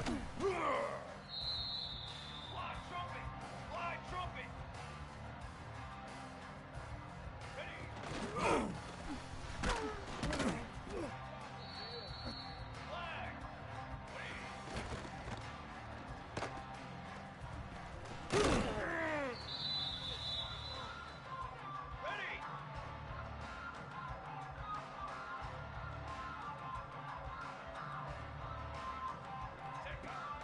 Fly trumpet! Fly trumpet! Ready! Flag! Ready! Take off!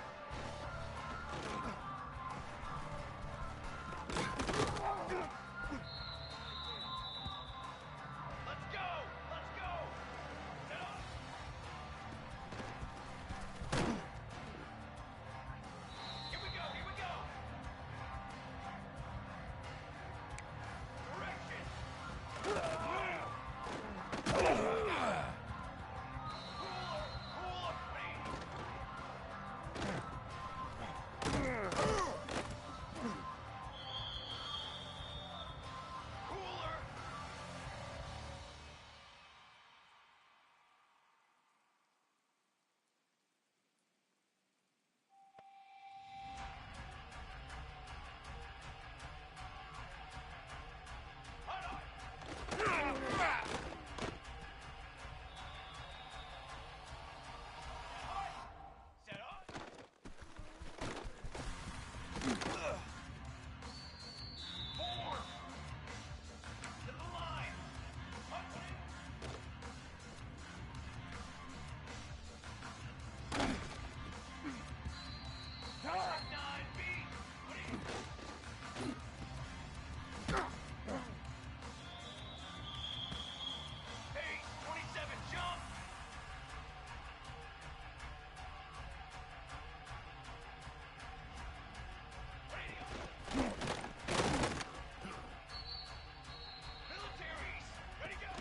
Let's go! Let's go! Set up! Here we go! Here we go! Direction! Cooler! Cooler, please! Cooler! Hot on! Set up! Forward! To the line! Hunting! Like 9 feet! Hey, 27, jump! Radio! Militaries! Ready, go!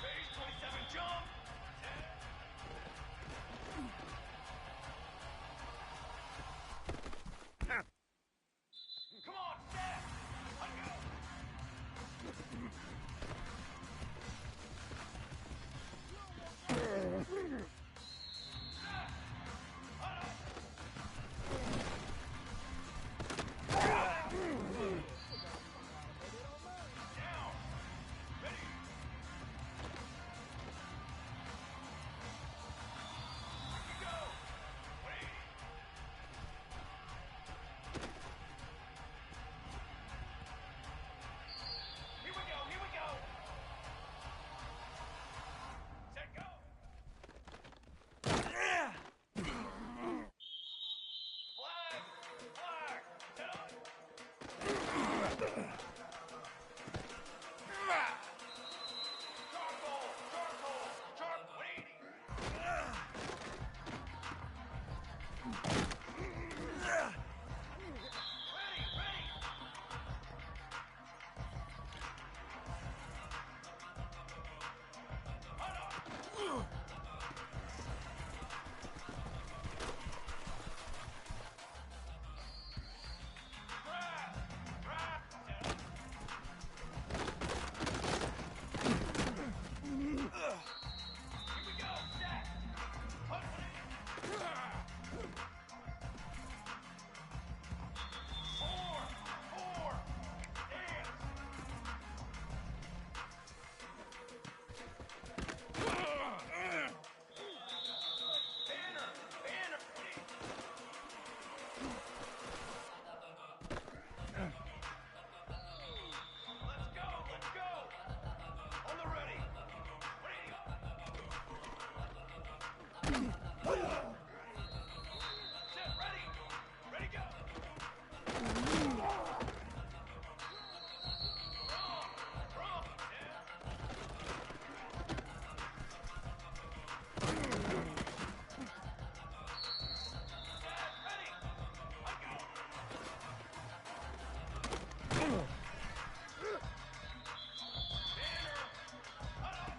Phase 27, jump! Come on, Seth! Let go! Seth! Hold up! Down! Ready! Here we go! Wait! Here we go! Here we go! Set go! Flag! Flag! Set up! Charcoal! Charcoal! Charcoal! Waiting! Ready! Ready! Hot up! Grab! Grab! Set up! Here we go! Set! Hunting! Four! Four! Dance! Banner! Banner! Let's go! Let's go! On the ready! Ready! Set! Ready! Ready, go! Drum! Drum! Yeah! Set! Ready! Let go! Banner! Hut up!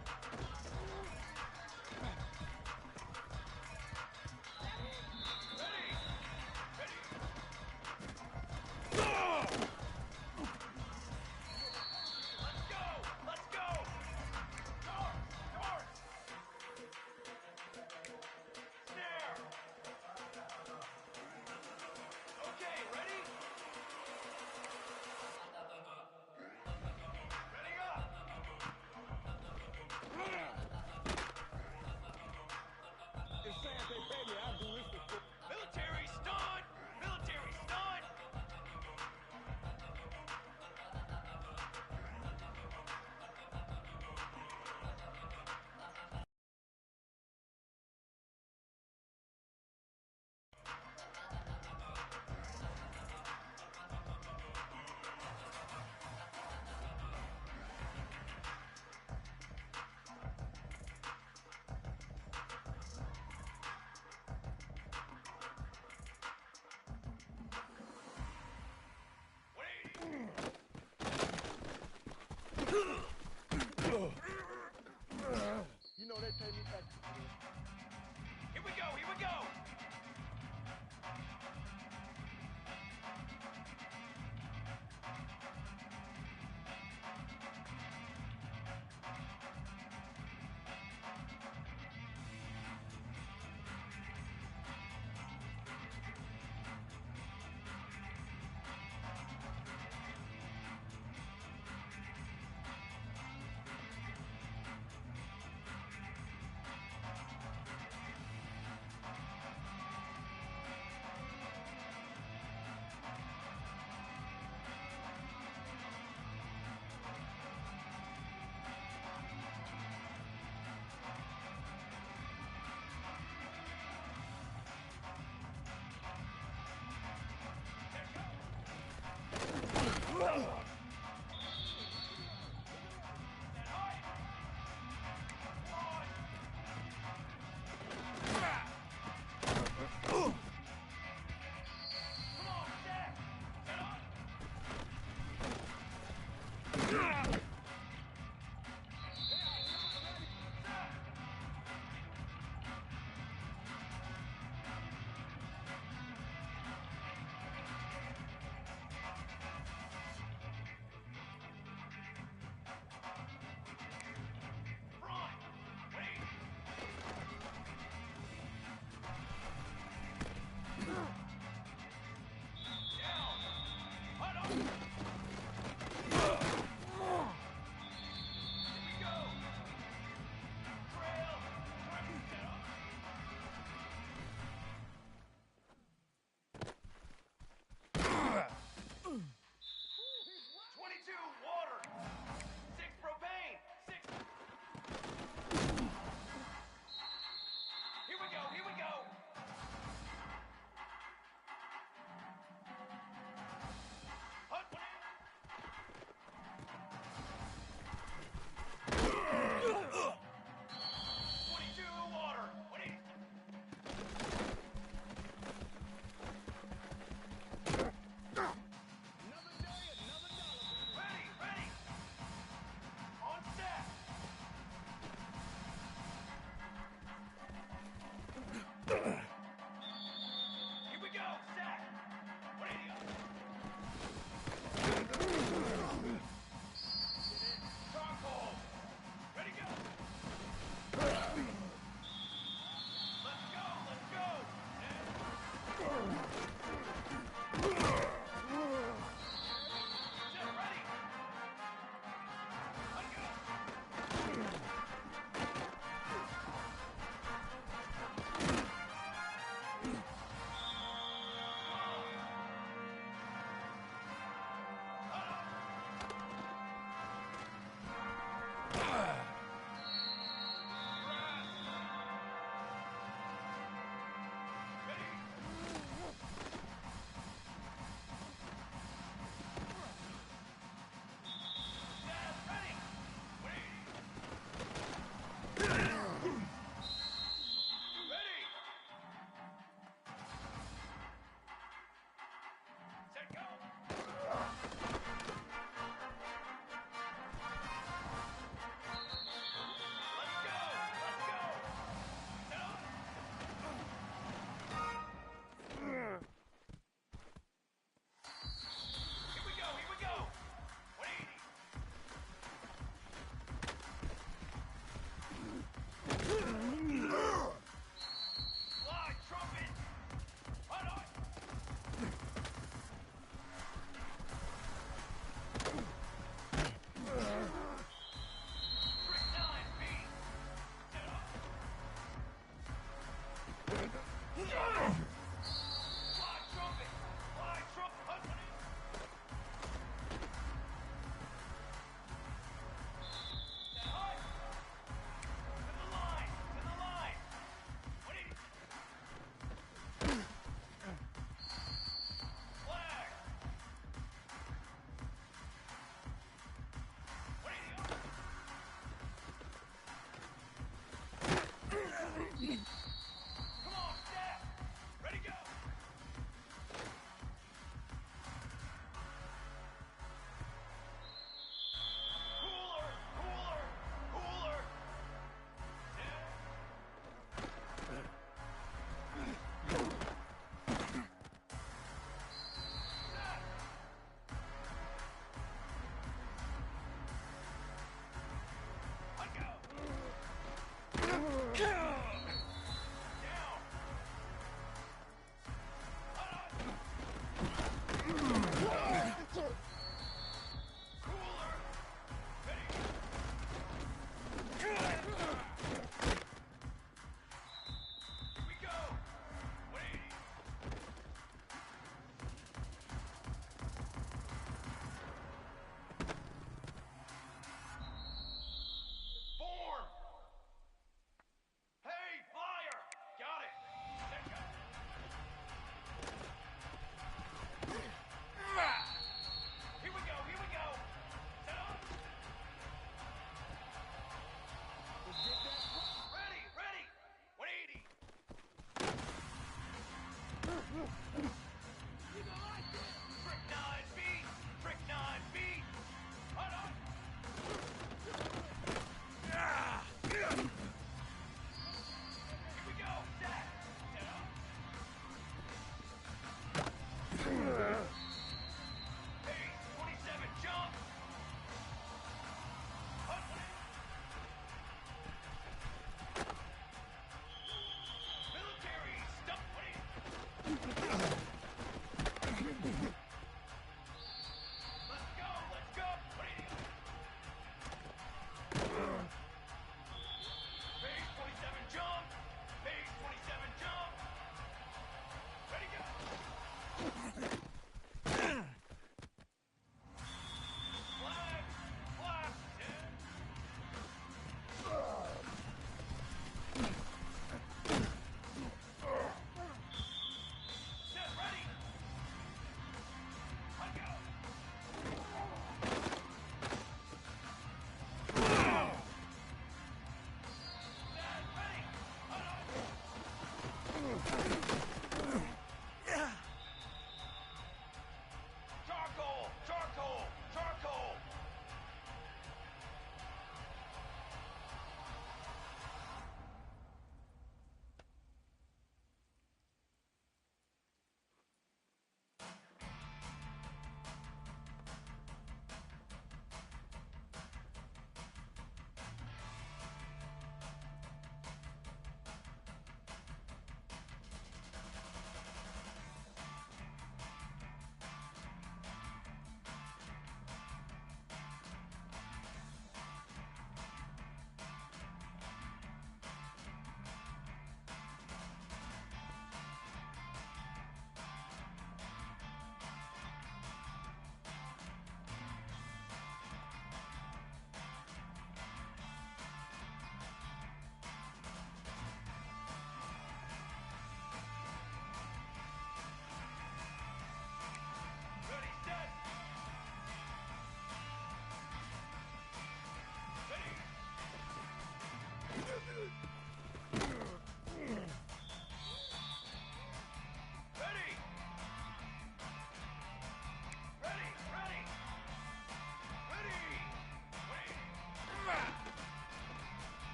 Here we go, here we go!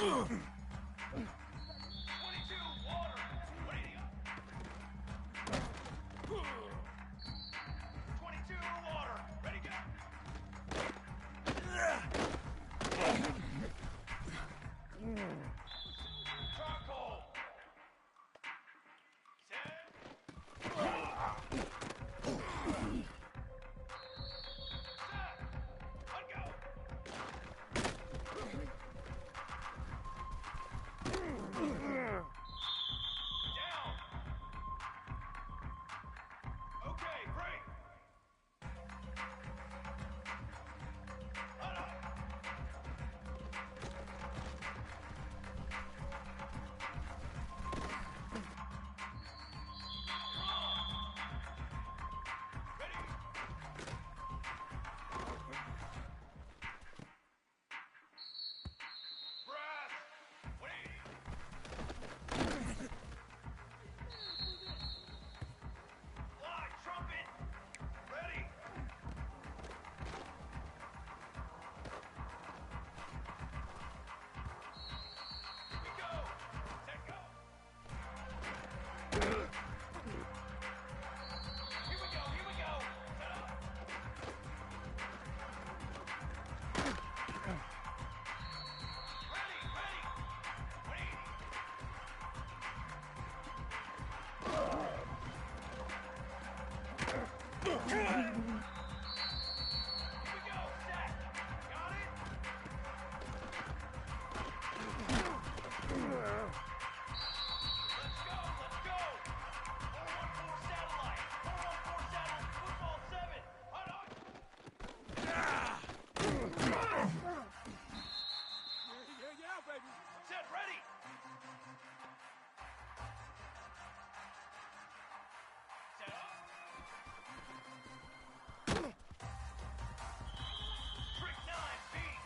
water. 22 water. Ready, go. Charcoal. 10. Set. Let go. Down. Okay, break. Let up. Ready. Brass. 180. Fly, trumpet. Ready. Here we go. Set go. Here we go. Here we go. Set up. Ready. Ready. 180. Here we go. Set. Got it. Let's go. Let's go. 414 satellite. 414 satellite. Football 7. Hot on. Yeah, baby. Set. Ready. Set up. Trick 9, beat.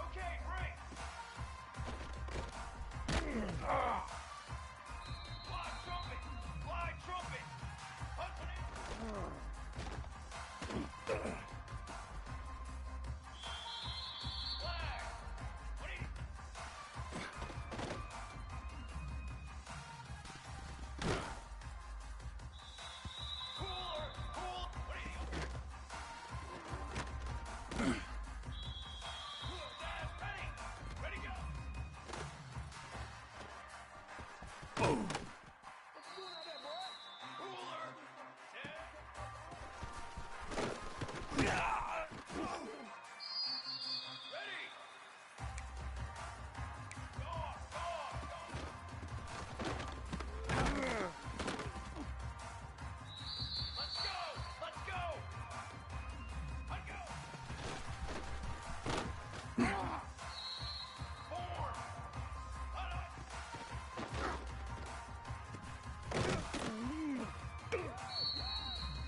Okay, break. Fly trumpet. Fly trumpet. Hunting it. Flag. 180. Cooler. Cool. 180. Cooler. Dad. Ready. Ready, go. Cooler. 10. Ready. Go off. Go off. Go off. Let's go. Let's go. Let go. Form. Let up.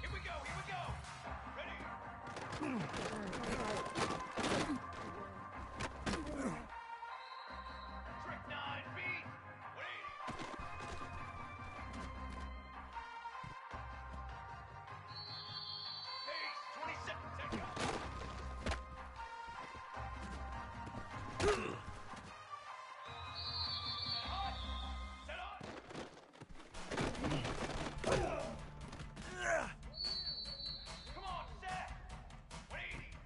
Here we go. Here we go. Ready. Trick 9, beat. 180. Pace. 27. Set go. Set up. Come on, set. 180.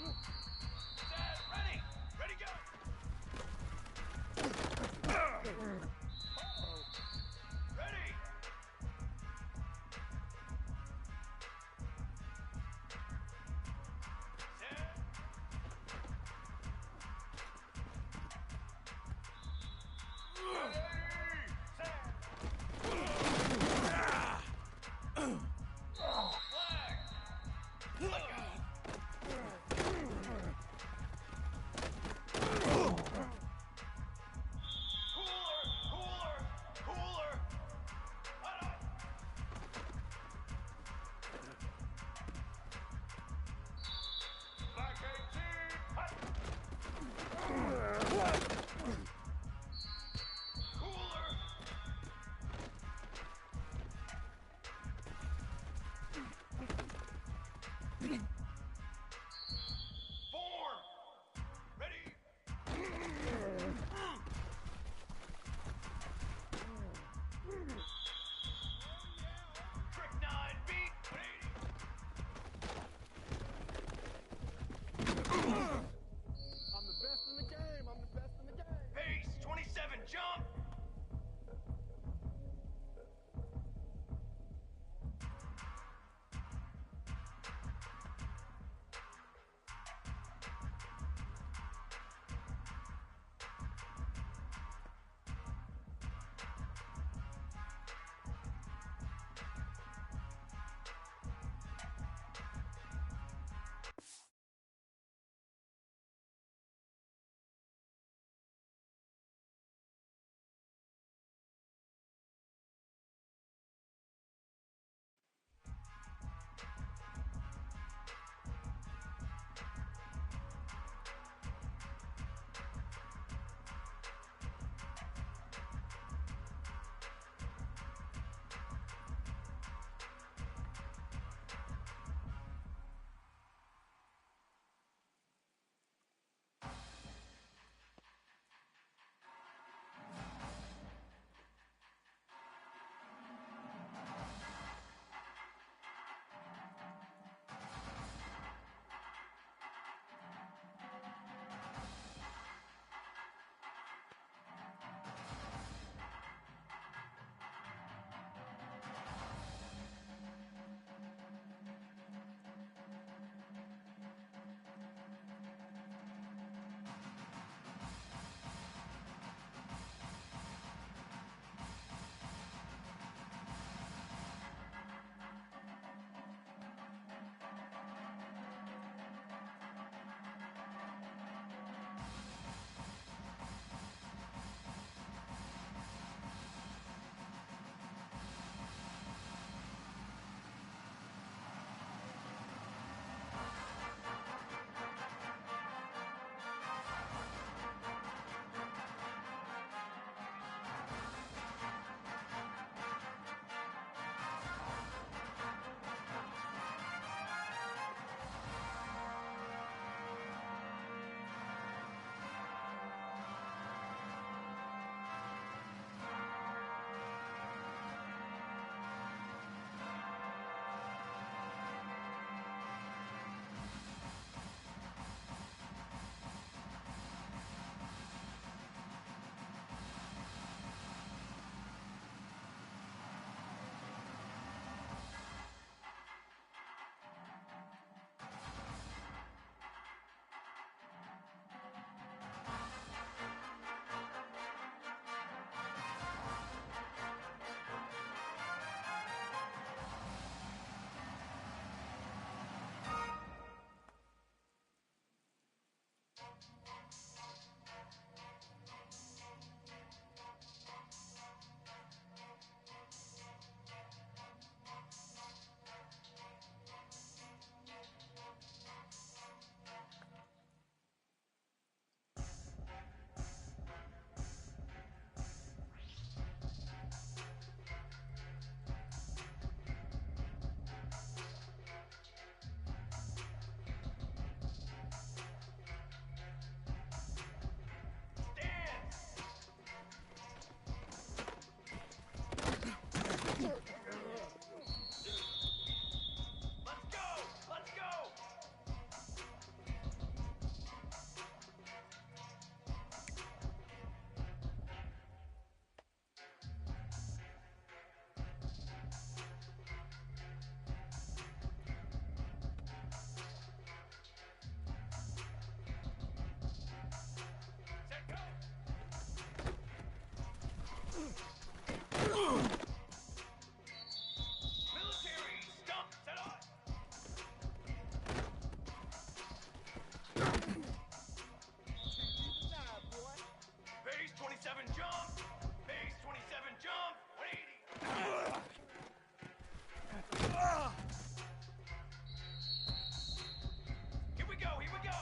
Set. Ready. Ready, go. Ready. Set. Flag. Look out. Cfb26, boy. Base 27 jump. Base 27 jump. 180. Here we go. Here we go.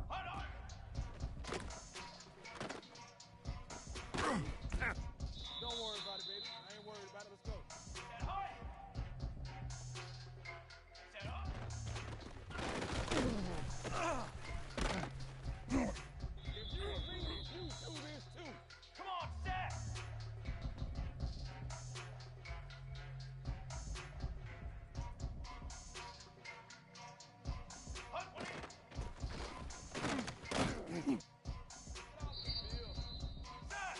Hot on. Don't worry about it, baby. I ain't worried about it. Let's go. Set high. Set up. If you a me, you do this too. Come on, set. Hut 180. Get off the field. Set.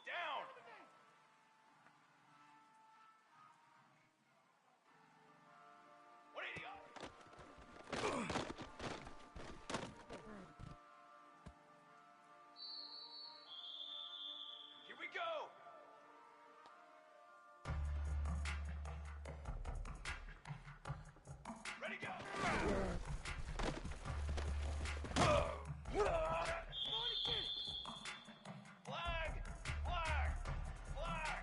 Down. What are you? Here we go. Ready, go. Flag. Flag. Flag.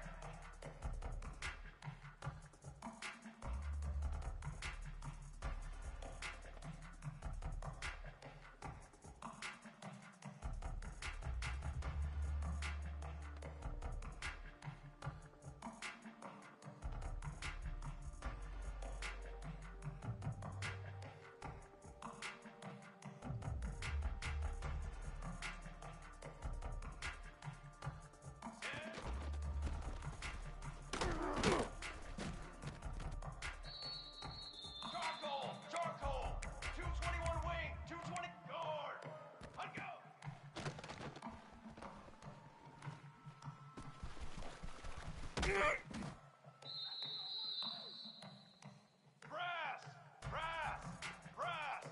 Charcoal! Charcoal! 221 wing! 220 guard! Let go! Brass! Brass! Brass!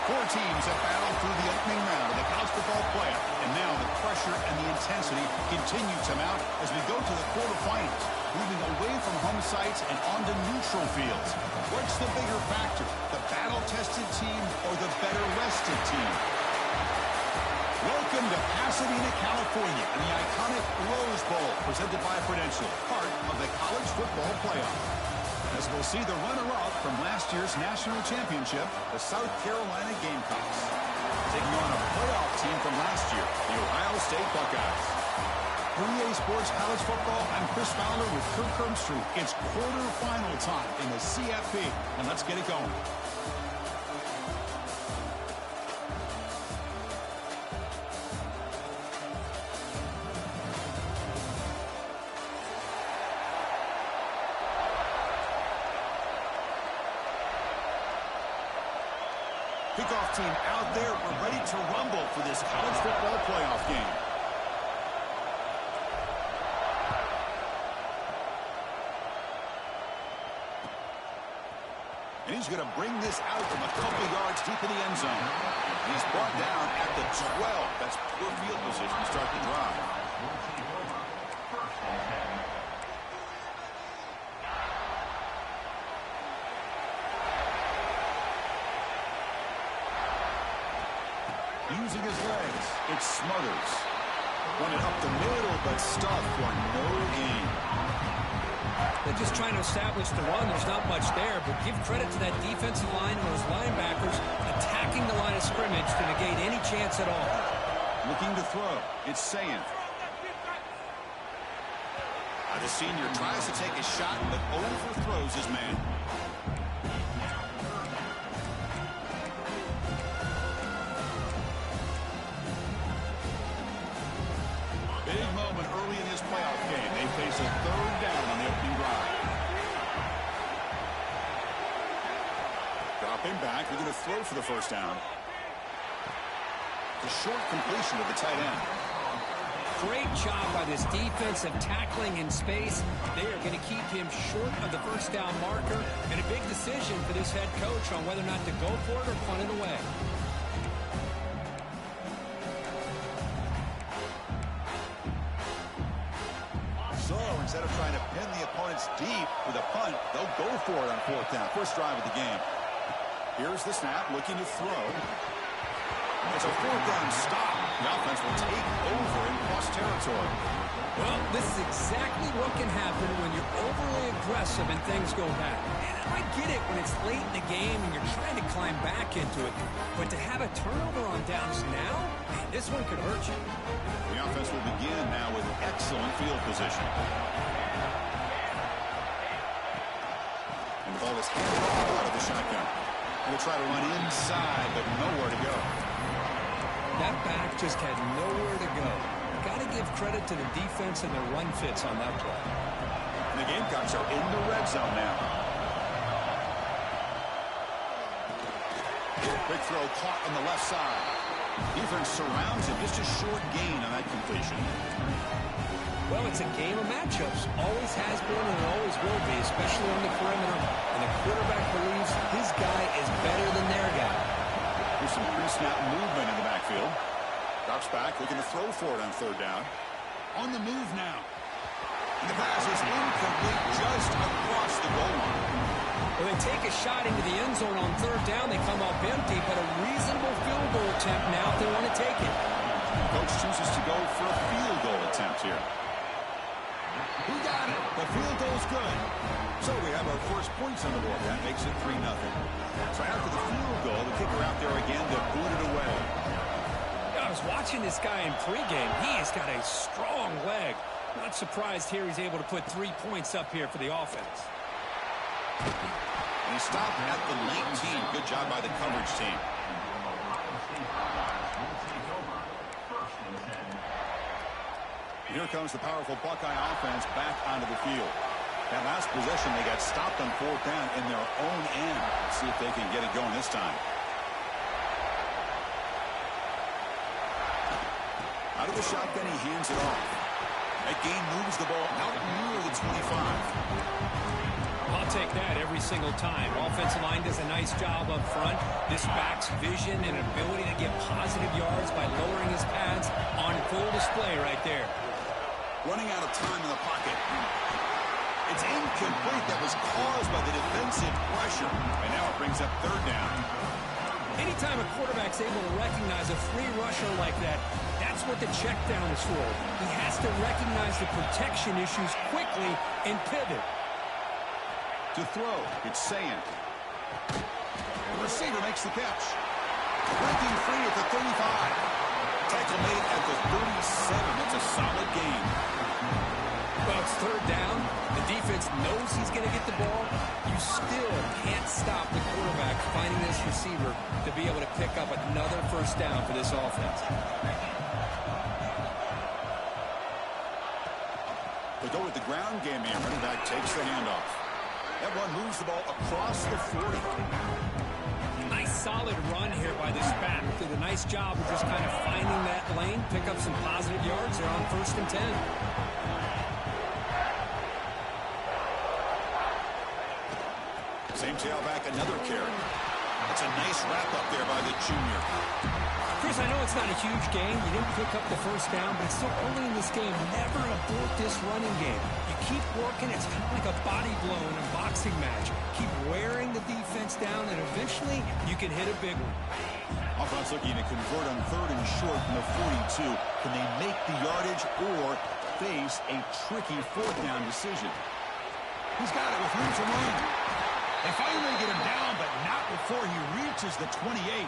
Four teams have battled through the opening round of the college football playoff, and now the pressure and the intensity continue to mount as we go to the quarterfinals, moving away from home sites and onto neutral fields. What's the bigger factor, the battle-tested team or the better-rested team? Welcome to Pasadena, California, and the iconic Rose Bowl, presented by Prudential, part of the college football playoff. As we'll see the runner-up from last year's national championship, the South Carolina Gamecocks, taking on a playoff team from last year, the Ohio State Buckeyes. For EA Sports College Football, I'm Chris Fowler with Kirk Herbstreit. It's quarterfinal time in the CFP, and let's get it going. Kickoff team out there. We're ready to rumble for this college football playoff game. And he's going to bring this out from a couple yards deep in the end zone. He's brought down at the 12. That's poor field position to start the drive. Using his legs, it's Smothers. Running up the middle, but stuffed for no gain. They're just trying to establish the run. There's not much there, but give credit to that defensive line and those linebackers attacking the line of scrimmage to negate any chance at all. Looking to throw. It's Saying. The senior tries to take a shot, but overthrows his man. Big moment early in this playoff game. They face a third down on the opening drive. Dropping back. They're going to throw for the first down. A short completion to the tight end. Great job by this defensive tackling in space. They are going to keep him short of the first down marker. And a big decision for this head coach on whether or not to go for it or punt it away. So instead of trying to pin the opponents deep with a punt, they'll go for it on fourth down. First drive of the game. Here's the snap, looking to throw. It's a fourth down stop. The offense will take over in cross territory. Well, this is exactly what can happen when you're overly aggressive and things go bad. And I get it when it's late in the game and you're trying to climb back into it. But to have a turnover on downs now, man, this one could hurt you. The offense will begin now with excellent field position. And the ball is handed off out of the shotgun. We'll try to run inside, but nowhere to go. That back just had nowhere to go. Got to give credit to the defense and their run fits on that play. And the Gamecocks are in the red zone now. Quick throw caught on the left side. Defense surrounds him. Just a short gain on that completion. Well, it's a game of matchups. Always has been and always will be, especially on the perimeter. And the quarterback believes his guy is better than their guy. There's some pre-snap movement in the backfield. Drops back, looking to throw for it on third down. On the move now. And the pass is incomplete just across the goal line. Well, they take a shot into the end zone on third down. They come up empty, but a reasonable field goal attempt now if they want to take it. Coach chooses to go for a field goal attempt here. Who got it? The field goal's good. So we have our first points on the board. That makes it 3-0. So after the field goal, the kicker out there again to boot it away. I was watching this guy in pregame. He has got a strong leg. Not surprised here he's able to put 3 points up here for the offense. And he stopped at the 19. Good job by the coverage team. Here comes the powerful Buckeye offense back onto the field. That last possession, they got stopped on fourth down in their own end. Let's see if they can get it going this time. Out of the shotgun, he hands it off. That gain moves the ball out near the 25. I'll take that every single time. Offensive line does a nice job up front. This back's vision and ability to get positive yards by lowering his pads on full display right there. Running out of time in the pocket. It's incomplete. That was caused by the defensive pressure. And now it brings up third down. Anytime a quarterback's able to recognize a free rusher like that, that's what the check down is for. He has to recognize the protection issues quickly and pivot. To throw, it's Sayant. The receiver makes the catch. Breaking free at the 35. Tackle made at the 37. It's a solid gain. Well, it's third down. The defense knows he's going to get the ball. You still can't stop the quarterback finding this receiver to be able to pick up another first down for this offense. They go with the ground game here. Running back takes the handoff. That one moves the ball across the 40. Nice solid run here by this back. Did a nice job of just kind of finding that lane, pick up some positive yards there on 1st and 10. Same tailback, another carry. That's a nice wrap-up there by the junior. Chris, I know it's not a huge game. You didn't pick up the first down, but it's still early in this game. Never abort this running game. You keep working. It's kind of like a body blow in a boxing match. Keep wearing the defense down, and eventually you can hit a big one. Offense looking to convert on 3rd and short from the 42. Can they make the yardage or face a tricky 4th down decision? He's got it with room to run. They finally get him down, but not before he reaches the 28.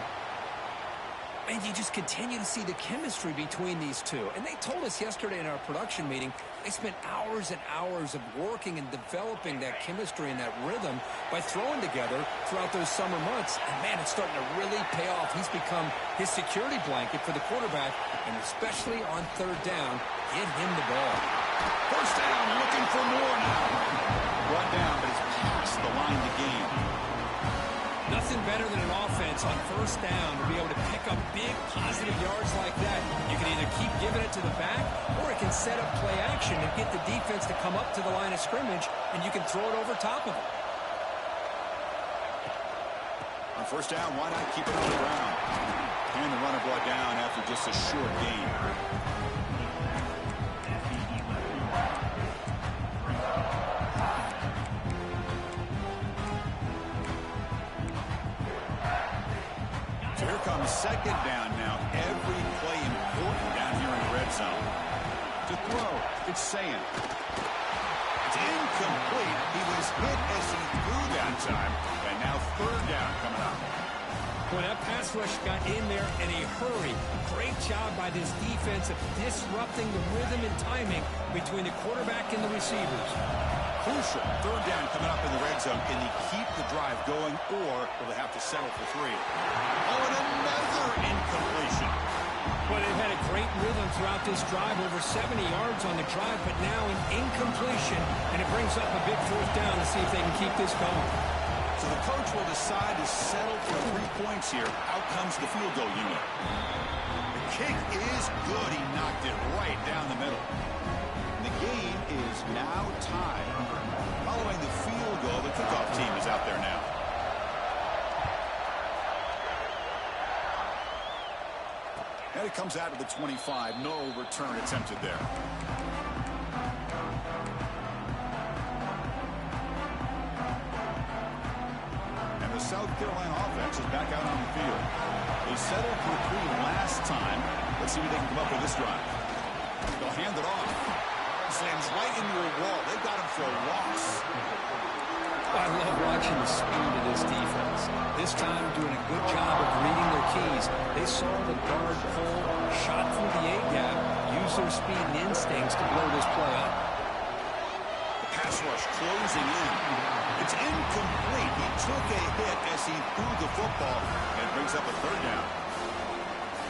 And you just continue to see the chemistry between these two. And they told us yesterday in our production meeting, they spent hours and hours of working and developing that chemistry and that rhythm by throwing together throughout those summer months. And, man, it's starting to really pay off. He's become his security blanket for the quarterback, and especially on 3rd down, get him the ball. First down, looking for more now. Brought down, but it's past the line to gain. Nothing better than an offense on 1st down to be able to pick up big positive yards like that. You can either keep giving it to the back, or it can set up play action and get the defense to come up to the line of scrimmage, and you can throw it over top of it. On 1st down, why not keep it on the ground? And the runner brought down after just a short gain. So here comes 2nd down now. Every play important down here in the red zone. To throw, it's Sayant. It's incomplete. He was hit as he threw that time. And now 3rd down coming up. When that pass rush got in there in a hurry, great job by this defense of disrupting the rhythm and timing between the quarterback and the receivers. Crucial 3rd down coming up in the red zone. Can he keep the drive going, or will they have to settle for 3? Oh, and another incompletion. Well, they've had a great rhythm throughout this drive, over 70 yards on the drive, but now an incompletion, and it brings up a big 4th down to see if they can keep this going. So the coach will decide to settle for 3 points here. Out comes the field goal unit. The kick is good. He knocked it right down the middle. And the game is now tied. Following the field goal, the kickoff team is out there now. And it comes out of the 25. No return attempted there. And the South Carolina offense is back out on the field. They settled for 3 last time. Let's see what they can come up with this drive. They'll hand it off. Slams right into a wall. They've got him for a loss. I love watching the speed of this defense. This time doing a good job of reading their keys. They saw the guard pull, shot through the A-gap, use their speed and instincts to blow this play up. The pass rush closing in. It's incomplete. He took a hit as he threw the football, and it brings up a 3rd down.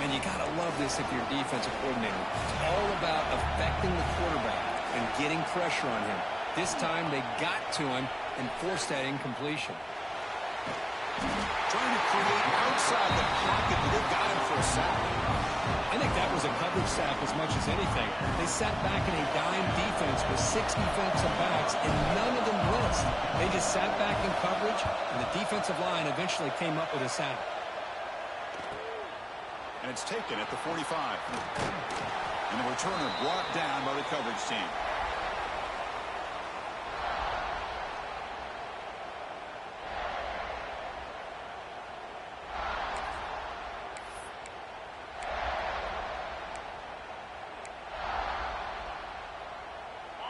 Man, you got to love this if you're a defensive coordinator. It's all about affecting the quarterback and getting pressure on him. This time they got to him and forced that incompletion. Trying to create outside the pocket, but they've got him for a sack. I think that was a coverage sap as much as anything. They sat back in a dime defense with 6 defensive backs, and none of them blitzed. They just sat back in coverage, and the defensive line eventually came up with a sack. And it's taken at the 45. And the returner brought down by the coverage team.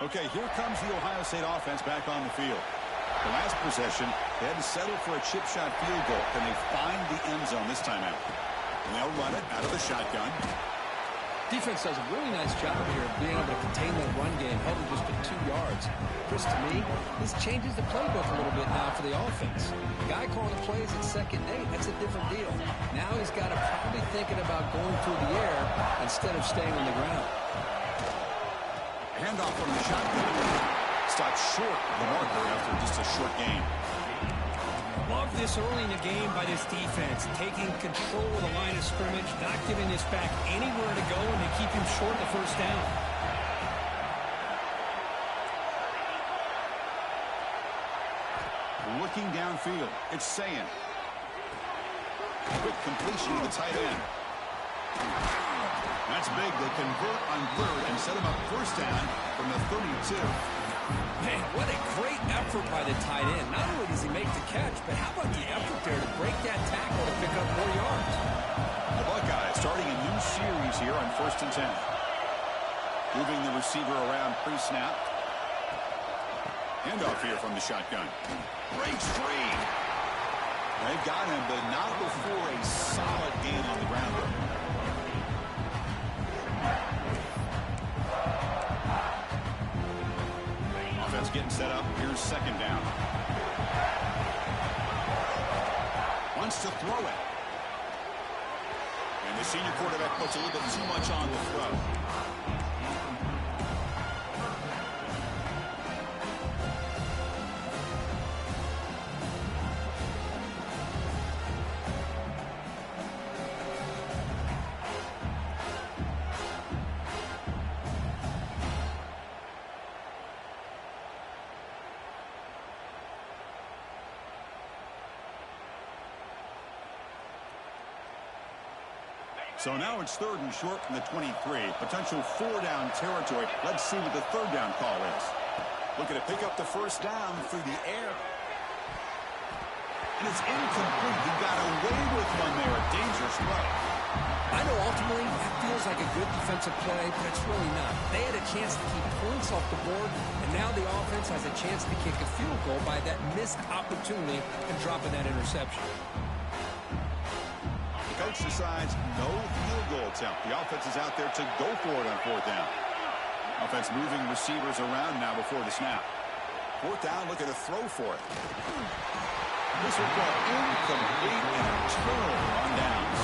Okay, here comes the Ohio State offense back on the field. The last possession, they had to settle for a chip shot field goal. Can they find the end zone this time out? And they'll run it out of the shotgun. Defense does a really nice job here of being able to contain that run game, held it just to 2 yards. Chris, to me, this changes the playbook a little bit now for the offense. The guy calling the plays at 2nd and 8, that's a different deal. Now he's got to probably thinking about going through the air instead of staying on the ground. Handoff from the shotgun. Stopped short of the marker after just a short gain. Love this early in the game by this defense, taking control of the line of scrimmage, not giving this back anywhere to go, and they keep him short the first down. Looking downfield, it's Sayin. Quick completion to the tight end. That's big. They convert on 3rd and set him up first down from the 32. Man, what a great effort by the tight end. Not only does he make the catch, but how about the effort there to break that tackle to pick up more yards? The Buckeyes starting a new series here on 1st and 10. Moving the receiver around pre-snap. Handoff here from the shotgun. Breaks free. They've got him, but not before a solid gain on the ground. Offense getting set up. Here's 2nd down. Wants to throw it. And the senior quarterback puts a little bit too much on the throw. So now it's 3rd and short from the 23. Potential 4-down territory. Let's see what the 3rd down call is. Looking to pick up the first down through the air. And it's incomplete. He got away with one there. A dangerous throw. I know ultimately that feels like a good defensive play, but it's really not. They had a chance to keep points off the board, and now the offense has a chance to kick a field goal by that missed opportunity and dropping that interception. Coach decides no field goal attempt. The offense is out there to go for it on 4th down. Offense moving receivers around now before the snap. 4th down, looking to throw for it. This will go incomplete and a turnover on downs.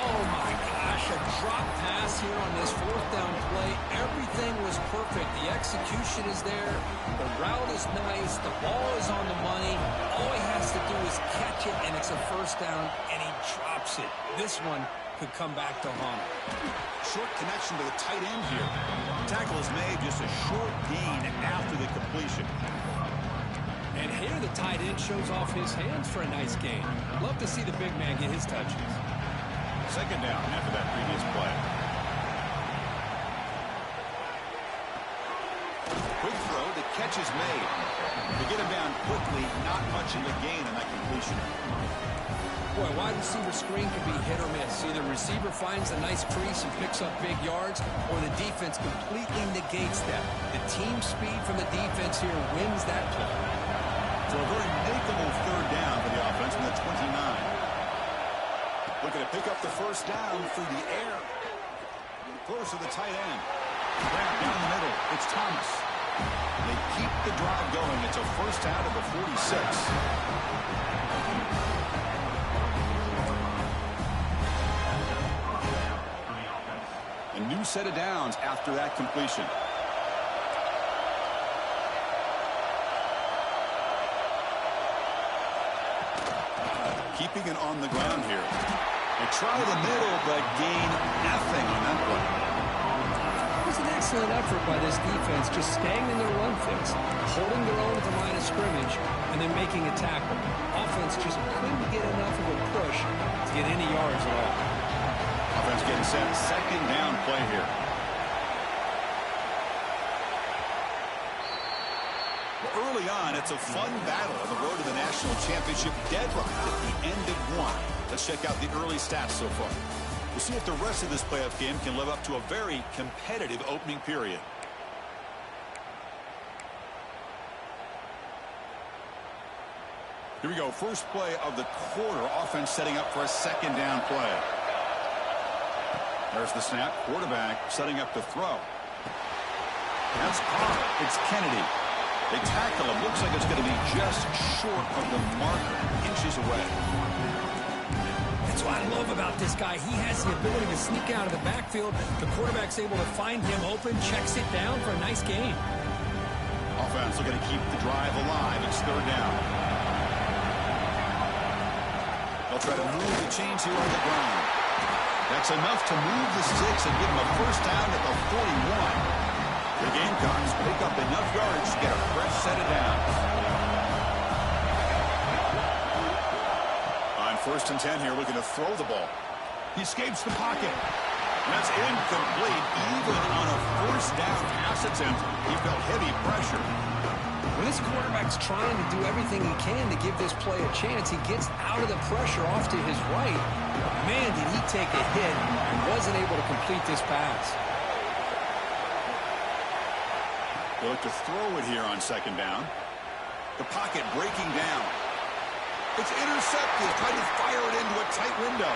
Oh my gosh, a drop pass here on this 4th down play. Everything was perfect. The execution is there. The route is nice. The ball is on the money. All he has to do is catch it, and it's a first down, and he drops it. This one could come back to haunt him. Short connection to the tight end here. Tackle is made, just a short gain after the completion. And here the tight end shows off his hands for a nice gain. Love to see the big man get his touches. 2nd down after that previous play. Quick throw, the catch is made. To get him down quickly, not much of a gain on that completion. Boy, wide receiver screen can be hit or miss. Either receiver finds a nice crease and picks up big yards, or the defense completely negates that. The team speed from the defense here wins that play. So a very makeable 3rd down for the offense from the 29. Looking to pick up the first down through the air. Close to the tight end. Grab down the middle. It's Thomas. They keep the drive going. It's a first down at the 46. A new set of downs after that completion. Keeping it on the ground here. They try the middle, but gain nothing on that play. It was an excellent effort by this defense, just staying in their run fix, holding their own at the line of scrimmage, and then making a tackle. Offense just couldn't get enough of a push to get any yards at all. Offense getting set. Second down play here. Well, early on, it's a fun battle on the road to the national championship. Deadlocked at the end of one. Let's check out the early stats so far. We'll see if the rest of this playoff game can live up to a very competitive opening period. Here we go. First play of the quarter. Offense setting up for a second down play. There's the snap. Quarterback setting up to throw. That's Carr. It's Kennedy. They tackle him. Looks like it's going to be just short of the marker. Inches away. That's what I love about this guy. He has the ability to sneak out of the backfield. The quarterback's able to find him open, checks it down for a nice gain. Offense looking to keep the drive alive. It's third down. They'll try to move the chains here on the ground. That's enough to move the sticks and give them a first down at the 41. The Gamecocks pick up enough yards to get a fresh set of downs. On 1st and 10 here, looking to throw the ball. He escapes the pocket. That's incomplete. Even on a first down pass attempt, he felt heavy pressure. When this quarterback's trying to do everything he can to give this play a chance, he gets out of the pressure off to his right. Man, did he take a hit and wasn't able to complete this pass. They look to throw it here on second down. The pocket breaking down. It's intercepted. Trying to fire it into a tight window.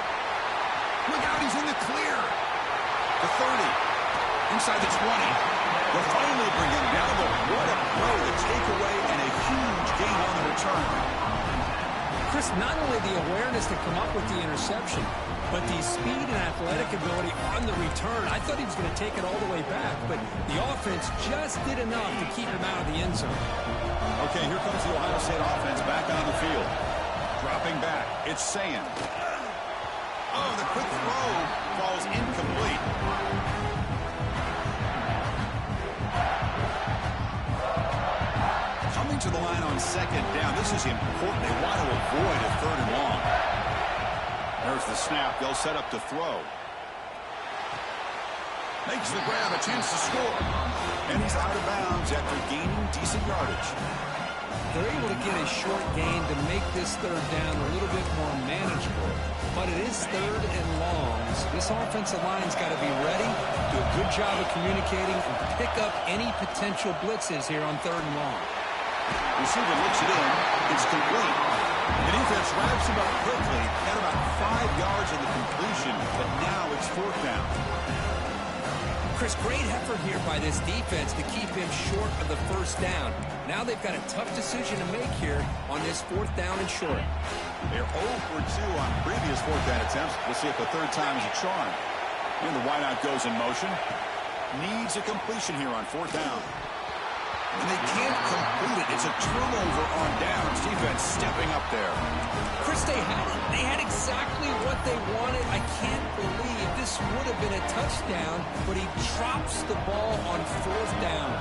Look out, he's in the clear. The 30. Inside the 20. They'll finally bring him down, but what a play. The takeaway and a huge gain on the return. Chris, not only the awareness to come up with the interception, but the speed and athletic ability on the return. I thought he was going to take it all the way back, but the offense just did enough to keep him out of the end zone. Okay, here comes the Ohio State offense back on the field. Dropping back. It's Sand. Oh, the quick throw falls incomplete. Coming to the line on second down. This is important. They want to avoid a third and long. There's the snap. They'll set up to throw. Makes the grab, a chance to score. And he's out of bounds after gaining decent yardage. They're able to get a short gain to make this third down a little bit more manageable. But it is third and long. So this offensive line's got to be ready, do a good job of communicating, and pick up any potential blitzes here on third and long. Receiver looks it in. It's complete. The defense wraps him up quickly. Got about 5 yards in the completion, but now it's fourth down. Chris, great effort here by this defense to keep him short of the first down. Now they've got a tough decision to make here on this fourth down and short. They're 0 for 2 on previous fourth down attempts. We'll see if the third time is a charm. And the wideout goes in motion. Needs a completion here on fourth down. And they can't complete it. It's a turnover on downs. Defense stepping up there. Chris, they had exactly what they wanted. I can't believe this would have been a touchdown, but he drops the ball on fourth down.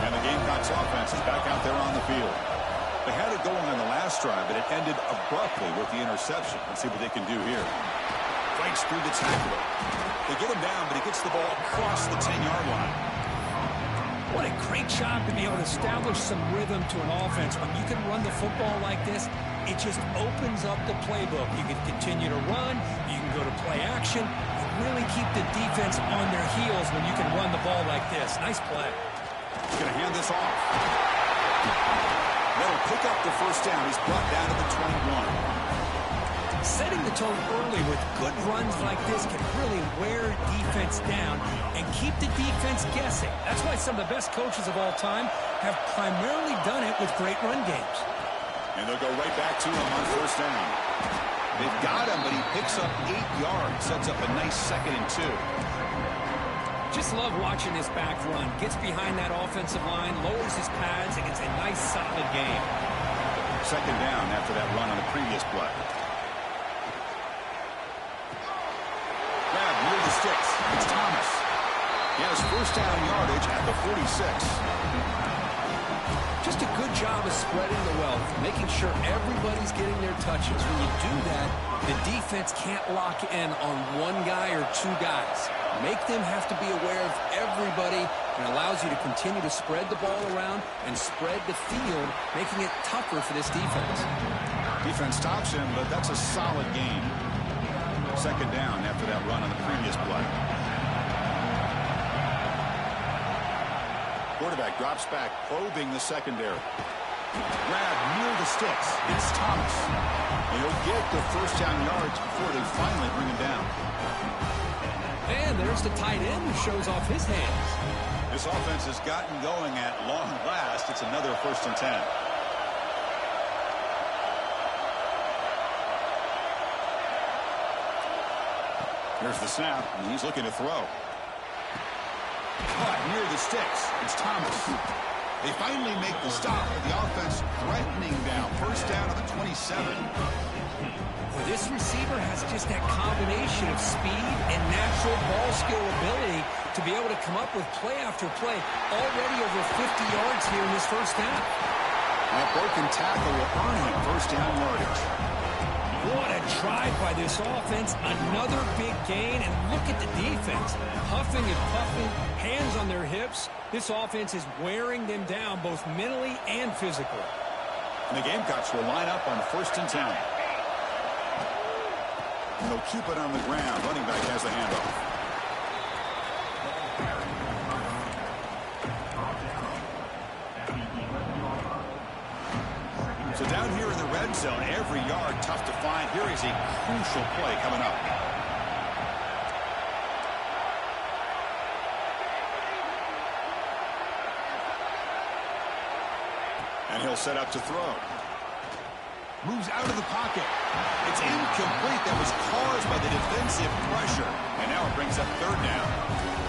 And the Gamecocks offense is back out there on the field. They had it going on the last drive, but it ended abruptly with the interception. Let's see what they can do here. Fights through the tackler. They get him down, but he gets the ball across the 10-yard line. What a great job to be able to establish some rhythm to an offense. When you can run the football like this, it just opens up the playbook. You can continue to run. You can go to play action. And really keep the defense on their heels when you can run the ball like this. Nice play. He's going to hand this off. That'll pick up the first down. He's brought down to the 21. Setting the tone early with good runs like this can really wear defense down and keep the defense guessing. That's why some of the best coaches of all time have primarily done it with great run games. And they'll go right back to him on first down. They've got him, but he picks up 8 yards. Sets up a nice 2nd and 2. Just love watching this back run. Gets behind that offensive line, lowers his pads, and gets a nice solid game. Second down after that run on the previous play. first down yardage at the 46. Just a good job of spreading the wealth, making sure everybody's getting their touches. When you do that, the defense can't lock in on one guy or two guys. Make them have to be aware of everybody, and allows you to continue to spread the ball around and spread the field, making it tougher for this defense. Defense stops him, but that's a solid gain. Second down after that run on the previous play. Quarterback drops back, probing the secondary. Grab near the sticks. It's Thomas. And he'll get the first down yards before they finally bring him down. And there's the tight end who shows off his hands. This offense has gotten going at long last. It's another 1st and 10. Here's the snap, and he's looking to throw. Caught near the sticks. It's Thomas. They finally make the stop, but the offense threatening down. First down at the 27. Well, this receiver has just that combination of speed and natural ball skill ability to be able to come up with play after play. Already over 50 yards here in this first half. That broken tackle will earn him first down yardage. What a drive by this offense. Another big gain, and look at the defense. Huffing and puffing, hands on their hips. This offense is wearing them down both mentally and physically. And the Gamecocks will line up on 1st and 10. And they'll keep it on the ground. Running back has the handoff. So down here in the red zone, every yard tough to find. Here is a crucial play coming up. And he'll set up to throw. Moves out of the pocket. It's incomplete. That was caused by the defensive pressure. And now it brings up 3rd down.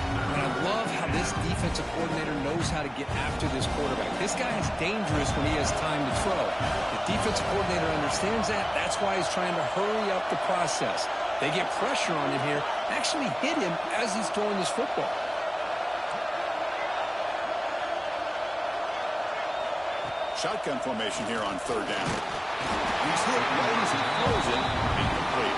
And I love how this defensive coordinator knows how to get after this quarterback. This guy is dangerous when he has time to throw. The defensive coordinator understands that. That's why he's trying to hurry up the process. They get pressure on him here, actually hit him as he's throwing this football. Shotgun formation here on 3rd down. He's hit right as he throws it. Incomplete.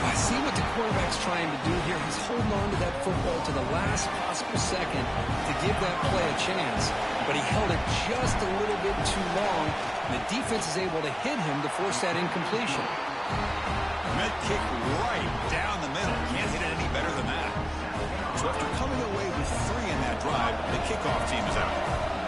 I see what the quarterback's trying to do here. He's holding on to that football to the last possible second to give that play a chance. But he held it just a little bit too long. And the defense is able to hit him to force that incompletion. Met kick right down the middle. Can't hit it any better than that. So after coming away with 3 in that drive, the kickoff team is out.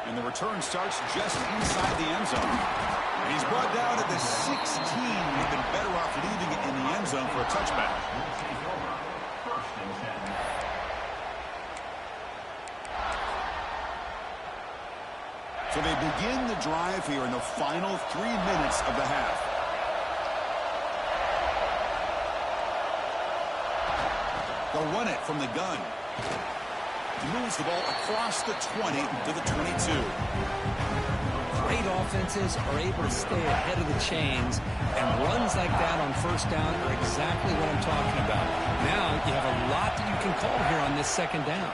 And the return starts just inside the end zone. And he's brought down at the 16. He'd been better off leaving it in the end zone for a touchback. So they begin the drive here in the final 3 minutes of the half. They'll run it from the gun. Moves the ball across the 20 to the 22. Great offenses are able to stay ahead of the chains, and runs like that on first down are exactly what I'm talking about. Now you have a lot that you can call here on this 2nd down.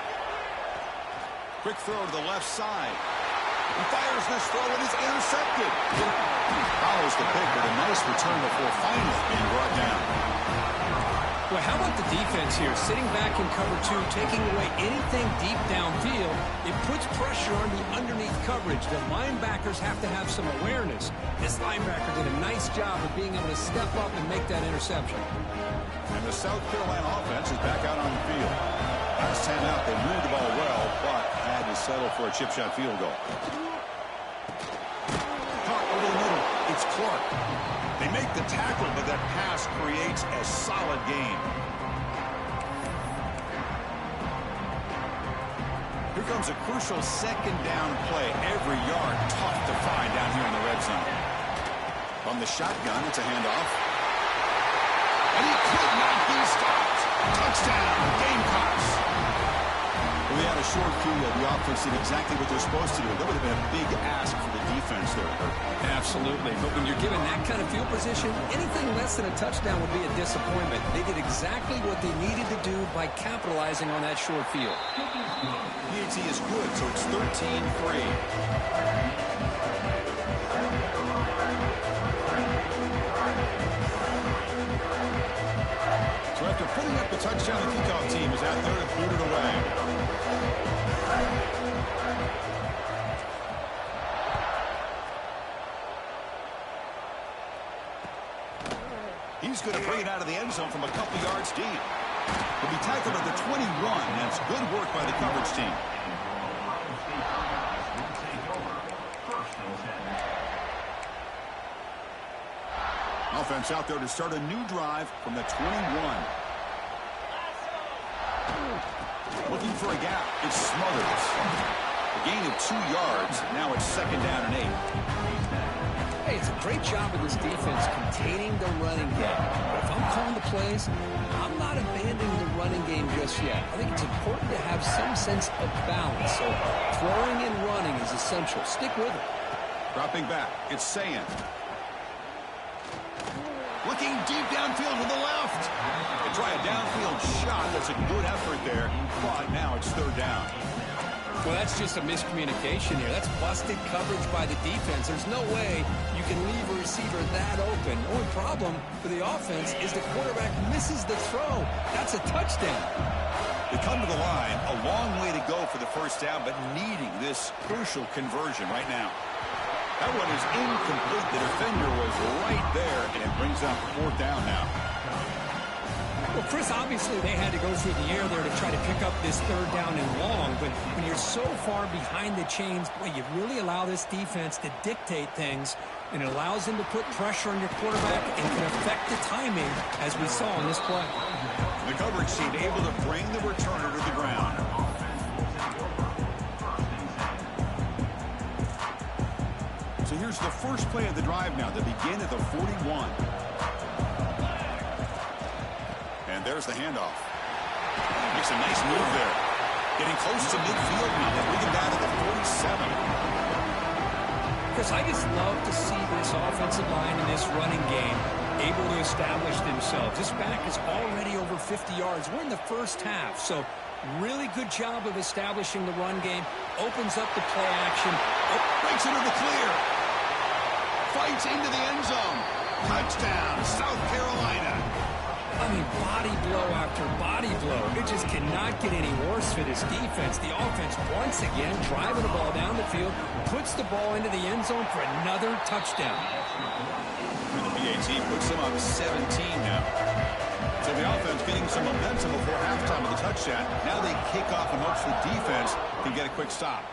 Quick throw to the left side. He fires this throw and it's intercepted. Follows the pick with a nice return before finally being brought down. Well, how about the defense here? Sitting back in cover 2, taking away anything deep downfield. It puts pressure on the underneath coverage. The linebackers have to have some awareness. This linebacker did a nice job of being able to step up and make that interception. And the South Carolina offense is back out on the field. Last time out, they moved the ball well, but had to settle for a chip shot field goal. Caught over the middle. It's Clark. They make the tackle, but that pass creates a solid gain. Here comes a crucial 2nd down play. Every yard tough to find down here in the red zone. From the shotgun, it's a handoff. And he could not be stopped. Touchdown, Gamecocks. Well, they had a short field. The offense did exactly what they're supposed to do. That would have been a big ask for the defense there. Absolutely. But when you're given that kind of field position, anything less than a touchdown would be a disappointment. They did exactly what they needed to do by capitalizing on that short field. PAT is good, so it's 13-3. So after putting up the touchdown, the kickoff team is out there to boot it away. He's going to bring it out of the end zone from a couple yards deep. He'll be tackled at the 21. That's good work by the coverage team. Offense out there to start a new drive from the 21. Looking for a gap. It's Smothers. A gain of 2 yards. Now it's 2nd down and 8. Hey, it's a great job of this defense containing the running game. But if I'm calling the plays, I'm not abandoning the running game just yet. I think it's important to have some sense of balance. So throwing and running is essential. Stick with it. Dropping back. It's Sayan. Looking deep downfield to the left. They try a downfield shot. That's a good effort there. But now it's 3rd down. Well, that's just a miscommunication here. That's busted coverage by the defense. There's no way you can leave a receiver that open. The only problem for the offense is the quarterback misses the throw. That's a touchdown. They come to the line. A long way to go for the 1st down, but needing this crucial conversion right now. That one is incomplete. The defender was right there, and it brings up 4th down now. Well, Chris, obviously they had to go through the air there to try to pick up this 3rd down and long, but when you're so far behind the chains, boy, you really allow this defense to dictate things, and it allows them to put pressure on your quarterback and can affect the timing, as we saw in this play. The coverage team able to bring the returner to the ground. So here's the first play of the drive now. They begin at the 41. And there's the handoff. Makes a nice move there. Getting close to midfield now. They bring him down to the 47. Chris, I just love to see this offensive line in this running game able to establish themselves. This back is already over 50 yards. We're in the 1st half, so really good job of establishing the run game. Opens up the play action. Oh, breaks into the clear. Fights into the end zone. Touchdown, South Carolina. I mean, body blow after body blow. It just cannot get any worse for this defense. The offense, once again, driving the ball down the field, puts the ball into the end zone for another touchdown. And the PAT puts them up 17 now. So the offense getting some momentum before halftime of the touchdown. Now they kick off in hopes the defense can get a quick stop.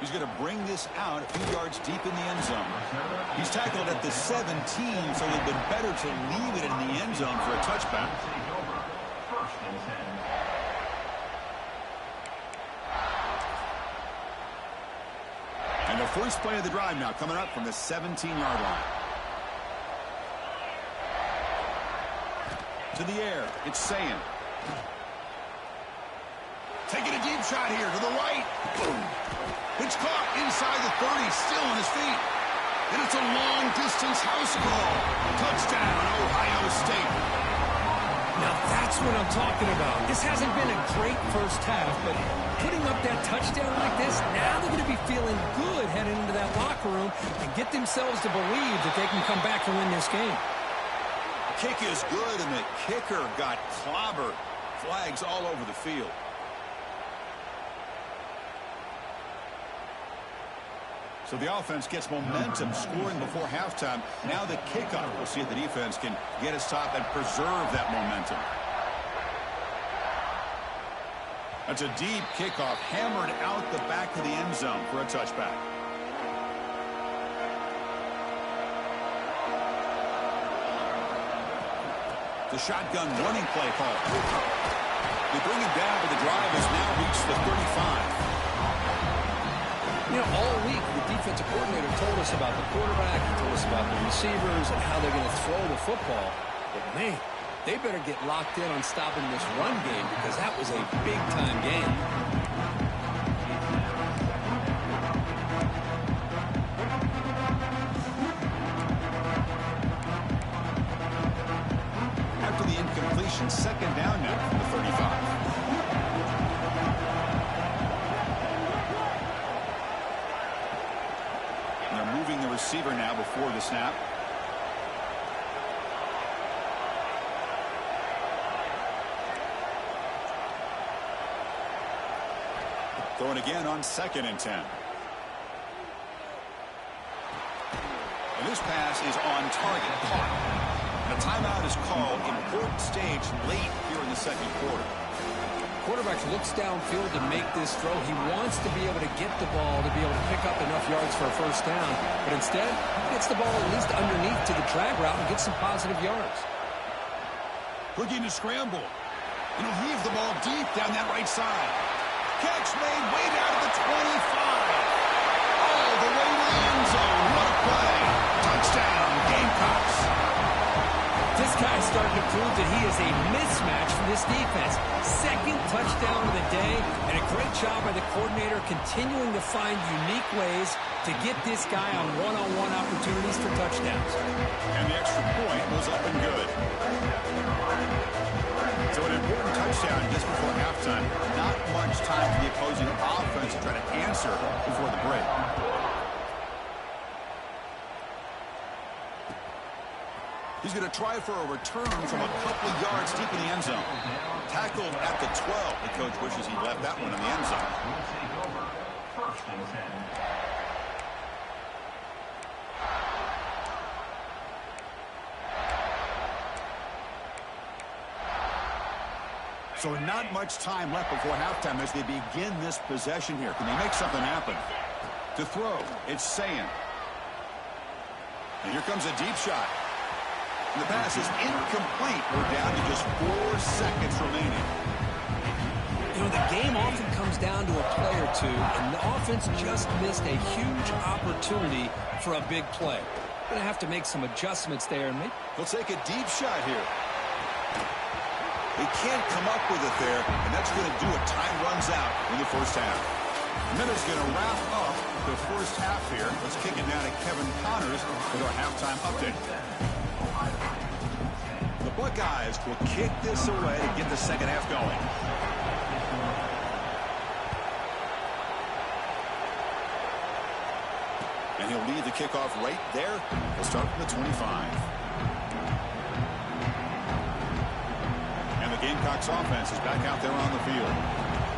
He's going to bring this out a few yards deep in the end zone. He's tackled at the 17, so it would have been better to leave it in the end zone for a touchback. And the first play of the drive now coming up from the 17-yard line. To the air, it's Sayan. Taking a deep shot here to the right. Boom. It's caught inside the 30, still on his feet. And it's a long-distance house call. Touchdown, Ohio State. Now that's what I'm talking about. This hasn't been a great 1st half, but putting up that touchdown like this, now they're going to be feeling good heading into that locker room and get themselves to believe that they can come back and win this game. Kick is good, and the kicker got clobbered. Flags all over the field. So the offense gets momentum, scoring before halftime. Now the kickoff. We'll see if the defense can get a stop and preserve that momentum. That's a deep kickoff, hammered out the back of the end zone for a touchback. The shotgun running play call. They bring him down, but the drive has now reached the 35. You know, all week, the defensive coordinator told us about the quarterback, he told us about the receivers and how they're going to throw the football. But, man, They better get locked in on stopping this run game because that was a big-time game. After the incompletion, second down now from the 35. And they're moving the receiver now before the snap. Throwing again on 2nd and 10. And this pass is on target, caught. And a timeout is called. Important stage late here in the second quarter. Quarterback looks downfield to make this throw. He wants to be able to get the ball to be able to pick up enough yards for a first down. But instead, he gets the ball at least underneath to the drag route and gets some positive yards. Looking to scramble. And he'll heave the ball deep down that right side. Catch made way down to the 25. All the way to the end zone. What a play. Touchdown, Gamecocks. This guy is starting to prove that he is a mismatch for this defense. Second touchdown of the day, and a great job by the coordinator continuing to find unique ways to get this guy on one-on-one opportunities for touchdowns. And the extra point was up and good. So an important touchdown just before halftime. Not much time for the opposing offense to try to answer before the break. He's going to try for a return from a couple of yards deep in the end zone. Tackled at the 12. The coach wishes he left that one in the end zone. So not much time left before halftime as they begin this possession here. Can they make something happen? To throw, it's Sayin. And here comes a deep shot. And the pass is incomplete. We're down to just 4 seconds remaining. You know, the game often comes down to a play or two, and the offense just missed a huge opportunity for a big play. Going to have to make some adjustments there. And They'll take a deep shot here. They can't come up with it there, and that's going to do it. Time runs out in the first half. Minutes going to wrap up the first half here. Let's kick it down to Kevin Connors with our halftime update. The Buckeyes will kick this away to get the second half going. And he'll lead the kickoff right there. We'll start from the 25. Gamecocks offense is back out there on the field.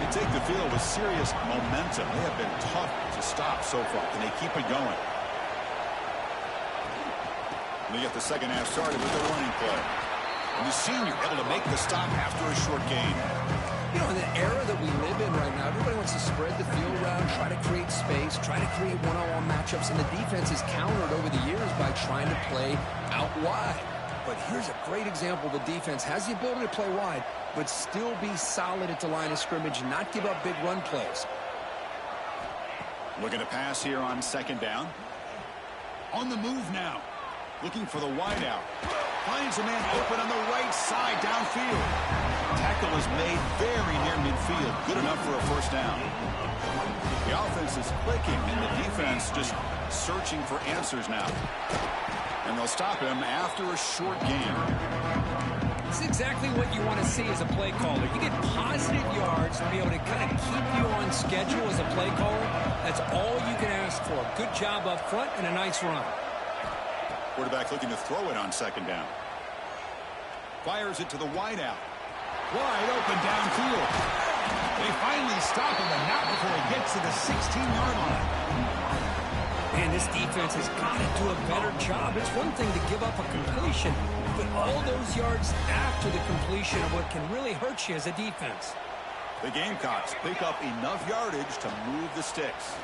They take the field with serious momentum. They have been tough to stop so far. Can they keep it going? And they get the second half started with their running play. And the senior able to make the stop after a short gain. You know, in the era that we live in right now, everybody wants to spread the field around, try to create space, try to create one-on-one matchups, and the defense is countered over the years by trying to play out wide. But here's a great example. The defense has the ability to play wide, but still be solid at the line of scrimmage and not give up big run plays. Looking to pass here on second down. On the move now. Looking for the wideout. Finds a man open on the right side downfield. Tackle is made very near midfield. Good enough for a first down. The offense is clicking, and the defense just searching for answers now. And they'll stop him after a short gain. It's exactly what you want to see as a play caller. You get positive yards to be able to kind of keep you on schedule as a play caller. That's all you can ask for. Good job up front and a nice run. Quarterback looking to throw it on second down. Fires it to the wideout. Wide open downfield. They finally stop him, and not before he gets to the 16-yard line. Man, this defense has got to do a better job. It's one thing to give up a completion, but all those yards after the completion are what can really hurt you as a defense. The Gamecocks pick up enough yardage to move the sticks.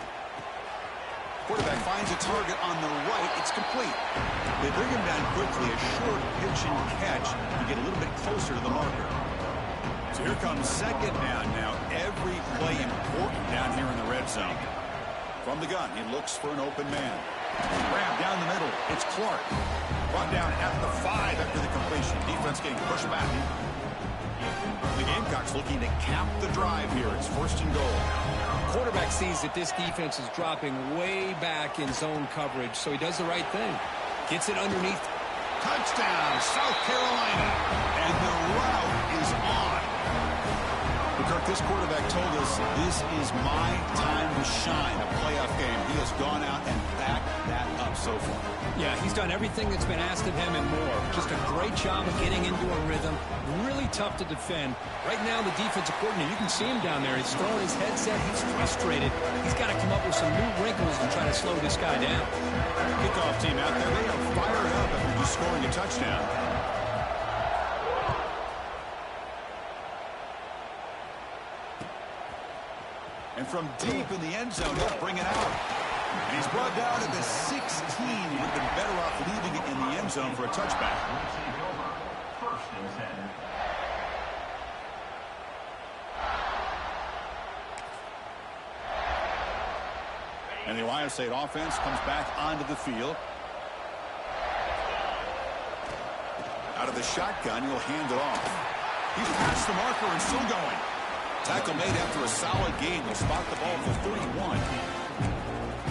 Quarterback finds a target on the right. It's complete. They bring him down quickly. A short pitch and catch to get a little bit closer to the marker. So here comes second down now. Every play important down here in the red zone. From the gun, he looks for an open man. Grab down the middle. It's Clark. Brought down at the 5 after the completion. Defense getting pushed back. The Gamecocks looking to cap the drive here. It's 1st and goal. Quarterback sees that this defense is dropping way back in zone coverage, so he does the right thing. Gets it underneath. Touchdown, South Carolina. And the route is on. Kirk, this quarterback told us this is my time to shine, a playoff game. He has gone out and backed that up so far. Yeah, he's done everything that's been asked of him and more. Just a great job of getting into a rhythm. Really tough to defend. Right now, the defensive coordinator, you can see him down there. He's throwing his headset. He's frustrated. He's got to come up with some new wrinkles and try to slow this guy down. Kickoff team out there, they are fired up after just scoring a touchdown. And from deep in the end zone, he'll bring it out. And he's brought down at the 16. He would have been better off leaving it in the end zone for a touchback. And the Ohio State offense comes back onto the field. Out of the shotgun, he'll hand it off. He's past the marker and still going. Tackle made after a solid gain. They'll spot the ball for 31.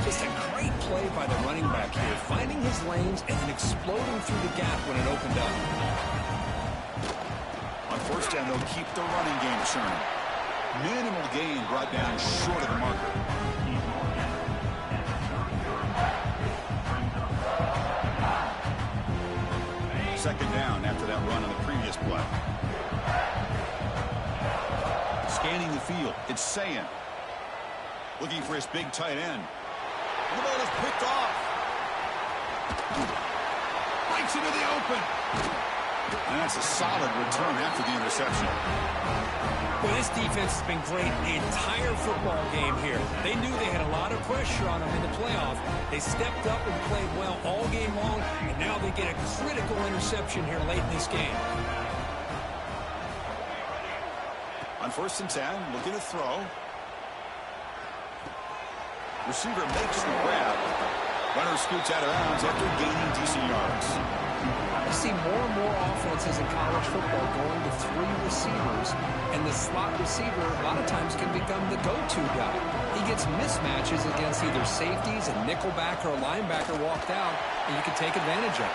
Just a great play by the running back here, finding his lanes and then exploding through the gap when it opened up. On 1st down, they'll keep the running game churning. Minimal gain brought down short of the marker. Second down after that run on the previous play. Scanning the field, it's Sayin. Looking for his big tight end. And the ball is picked off. Breaks into the open. And that's a solid return after the interception. Well, this defense has been great the entire football game here. They knew they had a lot of pressure on them in the playoff. They stepped up and played well all game long, and now they get a critical interception here late in this game. On 1st and 10, looking to throw. Receiver makes the grab. Runner scoots out of bounds after gaining decent yards. I see more and more offenses in college football going to 3 receivers, and the slot receiver a lot of times can become the go-to guy. He gets mismatches against either safeties, a nickelback, or a linebacker walked out, and you can take advantage of it.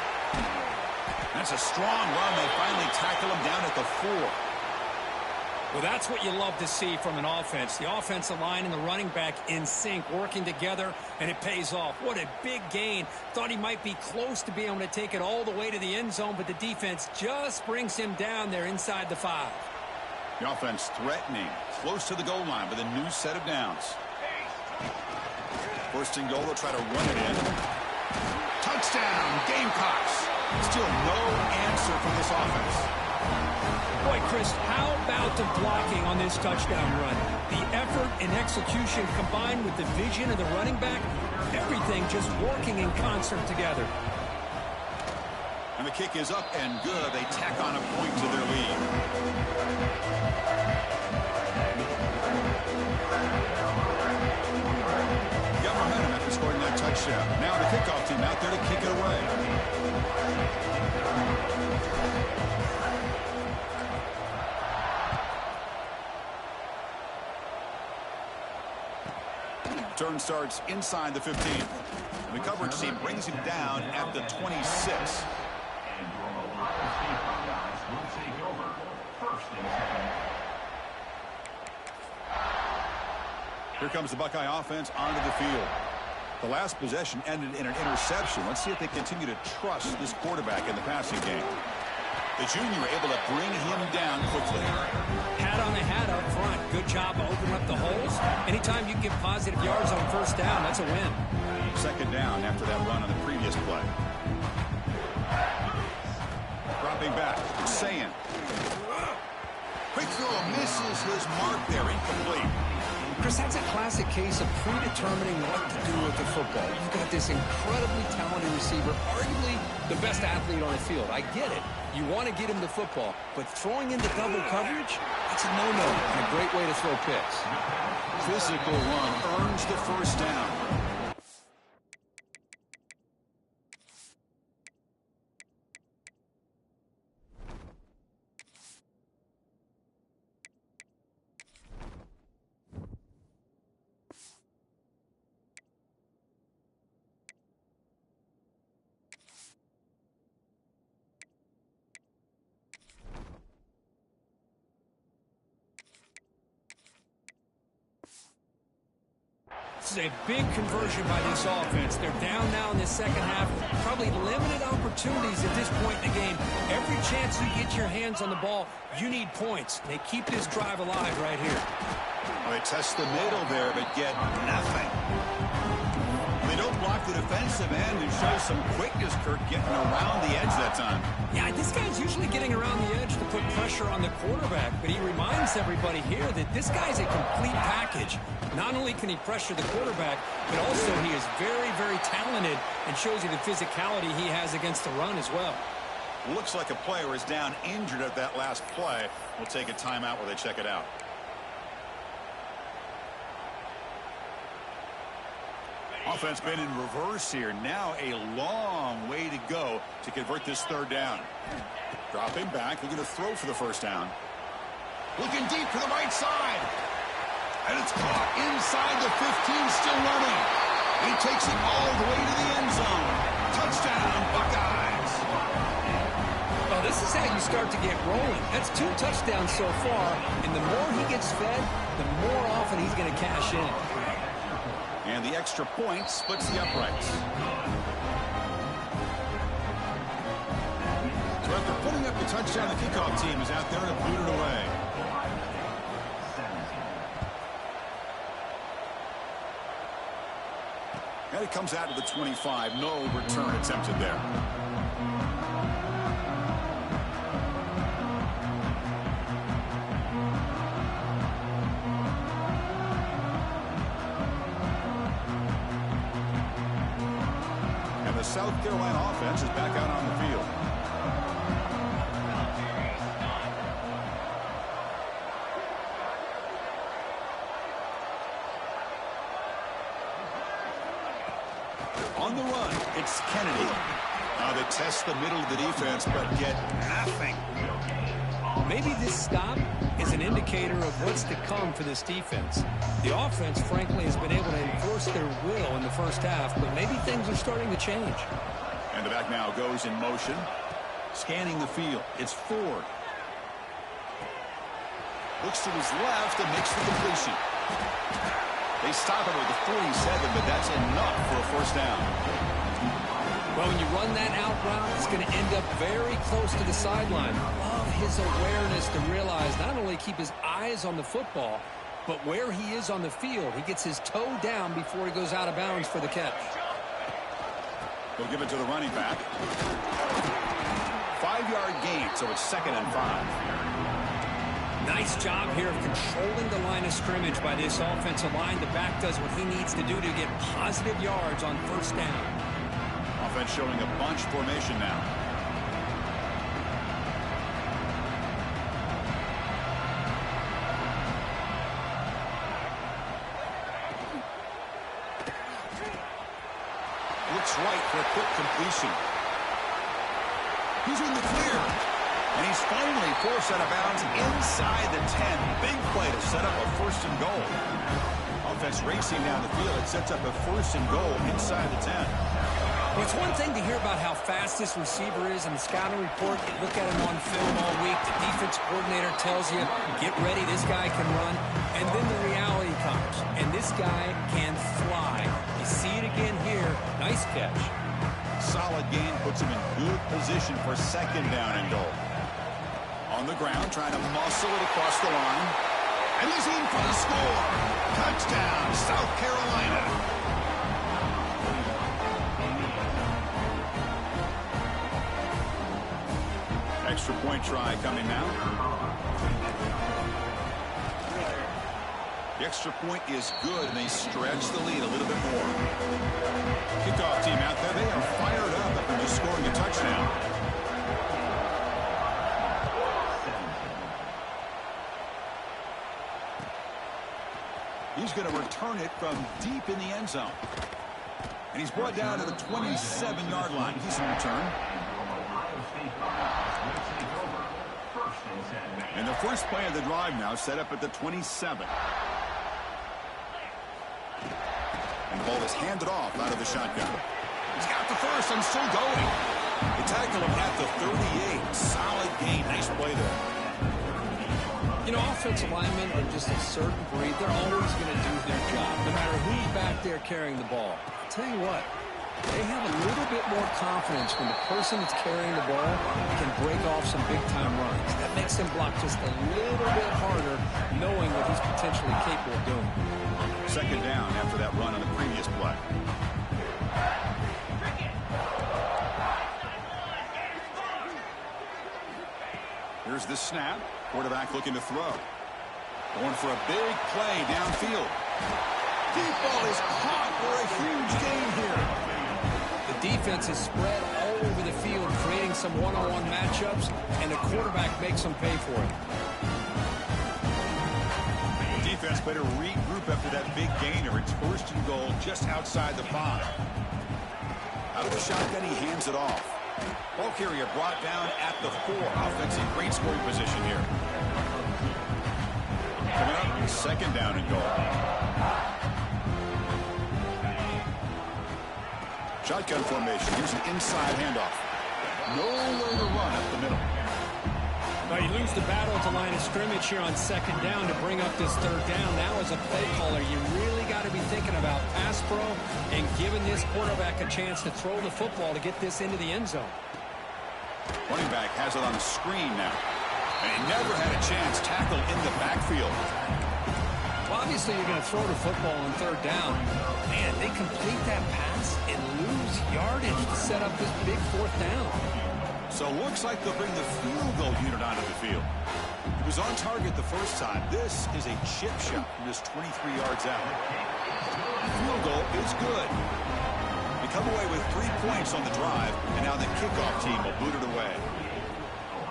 That's a strong run. They finally tackle him down at the 4. Well, that's what you love to see from an offense. The offensive line and the running back in sync, working together, and it pays off. What a big gain. Thought he might be close to being able to take it all the way to the end zone, but the defense just brings him down there inside the 5. The offense threatening, close to the goal line with a new set of downs. 1st and goal, they'll try to run it in. Touchdown, Gamecocks. Still no answer from this offense. Boy, Chris, how about the blocking on this touchdown run? The effort and execution combined with the vision of the running back, everything just working in concert together. And the kick is up and good. They tack on a point to their lead. Got momentum after scoring that touchdown. Now the kickoff team out there to kick it away. Turn starts inside the 15. And the coverage team brings him down at the 26. Here comes the Buckeye offense onto the field. The last possession ended in an interception. Let's see if they continue to trust this quarterback in the passing game. The junior able to bring him down quickly. Hat on the hat up front. Good job of opening up the holes. Anytime you can get positive yards on 1st down, that's a win. Second down after that run on the previous play. Dropping back, Sayin. Quick throw misses his mark there, incomplete. Chris, that's a classic case of predetermining what to do with the football. You've got this incredibly talented receiver, arguably the best athlete on the field. I get it. You want to get him the football, but throwing into double coverage, that's a no-no and a great way to throw picks. Physical run earns the 1st down. is a big conversion by this offense. They're down now in the second half. Probably limited opportunities at this point in the game. Every chance you get your hands on the ball, you need points. They keep this drive alive right here. Well, they test the middle there, but get nothing. They don't block the defensive end and show some quickness, Kirk, getting around the edge that time. Yeah, this guy's usually getting around the edge to put pressure on the quarterback, but he reminds everybody here that this guy's a complete package. Not only can he pressure the quarterback, but also he is very, very talented and shows you the physicality he has against the run as well. Looks like a player is down injured at that last play. We'll take a timeout while they check it out. Offense been in reverse here. Now a long way to go to convert this third down. Dropping back, looking to throw for the first down. Looking deep to the right side. And it's caught inside the 15, still running. He takes it all the way to the end zone. Touchdown, Buckeyes. Well, this is how you start to get rolling. That's 2 touchdowns so far, and the more he gets fed, the more often he's going to cash in. And the extra point splits the uprights. So after putting up the touchdown, the kickoff team is out there to boot it away. And it comes out to the 25. No return attempted there. The South Carolina offense is back out on the field. On the run, it's Kennedy. Now they test the middle of the defense, but get nothing. Maybe this stop is an indicator of what's to come for this defense. The offense, frankly, has been able to enforce their will in the first half, but maybe things are starting to change. And the back now goes in motion. Scanning the field. It's Ford. Looks to his left and makes the completion. They stop him at the 47, but that's enough for a first down. Well, when you run that out route, it's going to end up very close to the sideline. Love his awareness to realize not only keep his eyes on the football, but where he is on the field. He gets his toe down before he goes out of bounds for the catch. They'll give it to the running back. 5-yard gain, so it's 2nd and 5. Nice job here of controlling the line of scrimmage by this offensive line. The back does what he needs to do to get positive yards on first down. Offense showing a bunch formation now. Looks right for a quick completion. He's in the clear. And he's finally forced out of bounds inside the 10. Big play to set up a 1st and goal. Offense racing down the field. It sets up a 1st and goal inside the 10. Well, it's one thing to hear about how fast this receiver is in the scouting report. You look at him on film all week. The defense coordinator tells you, get ready, this guy can run. And then the reality comes. And this guy can fly. You see it again here. Nice catch. Solid gain puts him in good position for 2nd down and goal. On the ground, trying to muscle it across the line. And he's in for the score. Touchdown, South Carolina. Extra point try coming now. The extra point is good, and they stretch the lead a little bit more. Kickoff team out there, they are fired up after just scoring a touchdown. He's going to return it from deep in the end zone. And he's brought down to the 27-yard line. He's in return. And the first play of the drive now set up at the 27. And the ball is handed off out of the shotgun. He's got the first and still going. They tackle him at the 38. Solid gain. Nice play there. You know, offensive linemen are just a certain breed. They're always going to do their job, no matter who's back there carrying the ball. I'll tell you what, they have a little bit more confidence when the person that's carrying the ball can break off some big-time runs. That makes them block just a little bit harder, knowing what he's potentially capable of doing. Second down after that run on the previous play. Here's the snap. Quarterback looking to throw. Going for a big play downfield. Deep ball is caught for a huge gain here. The defense is spread all over the field, creating some one-on-one matchups, and the quarterback makes them pay for it. The defense better regroup after that big gainer. It's first and goal just outside the 5. Out of the shotgun, he hands it off. Ball carrier brought down at the 4. Offense in great scoring position here. Coming up, second down and goal. Shotgun formation. Here's an inside handoff. Nowhere to run up the middle. Now you lose the battle at the line of scrimmage here on second down to bring up this third down. Now as a play caller, you really got to be thinking about pass pro and giving this quarterback a chance to throw the football to get this into the end zone. Running back has it on the screen now. And he never had a chance tackled in the backfield. Well, obviously you're going to throw the football on third down. Man, they complete that pass and lose yardage to set up this big fourth down. So looks like they'll bring the field goal unit onto the field. He was on target the first time. This is a chip shot from just 23 yards out. Field goal is good. They come away with 3 points on the drive, and now the kickoff team will boot it away.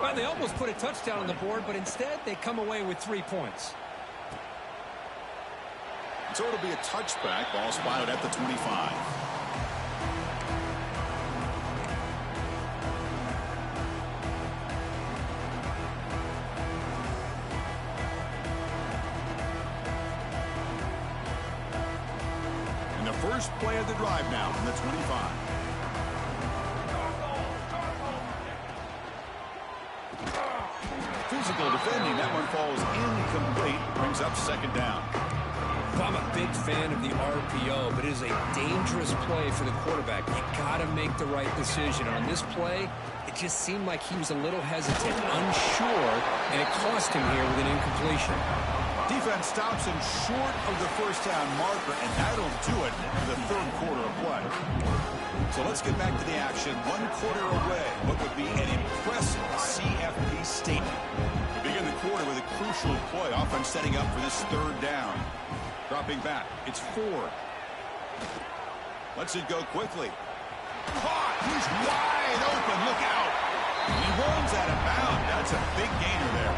Well, they almost put a touchdown on the board, but instead they come away with 3 points. So it'll be a touchback. Ball spotted at the 25. And the first play of the drive now from the 25. Physical defending. That one falls incomplete. Brings up second down. I'm a big fan of the RPO, but it is a dangerous play for the quarterback. You got to make the right decision. On this play, it just seemed like he was a little hesitant, unsure, and it cost him here with an incompletion. Defense stops him short of the first down marker, and that'll do it for the third quarter of play. So let's get back to the action. 1 quarter away. What would be an impressive CFP statement. We begin the quarter with a crucial play. Offense setting up for this third down. Dropping back. It's 4. Lets it go quickly. Caught. He's wide open. Look out. He runs out of bounds. That's a big gainer there.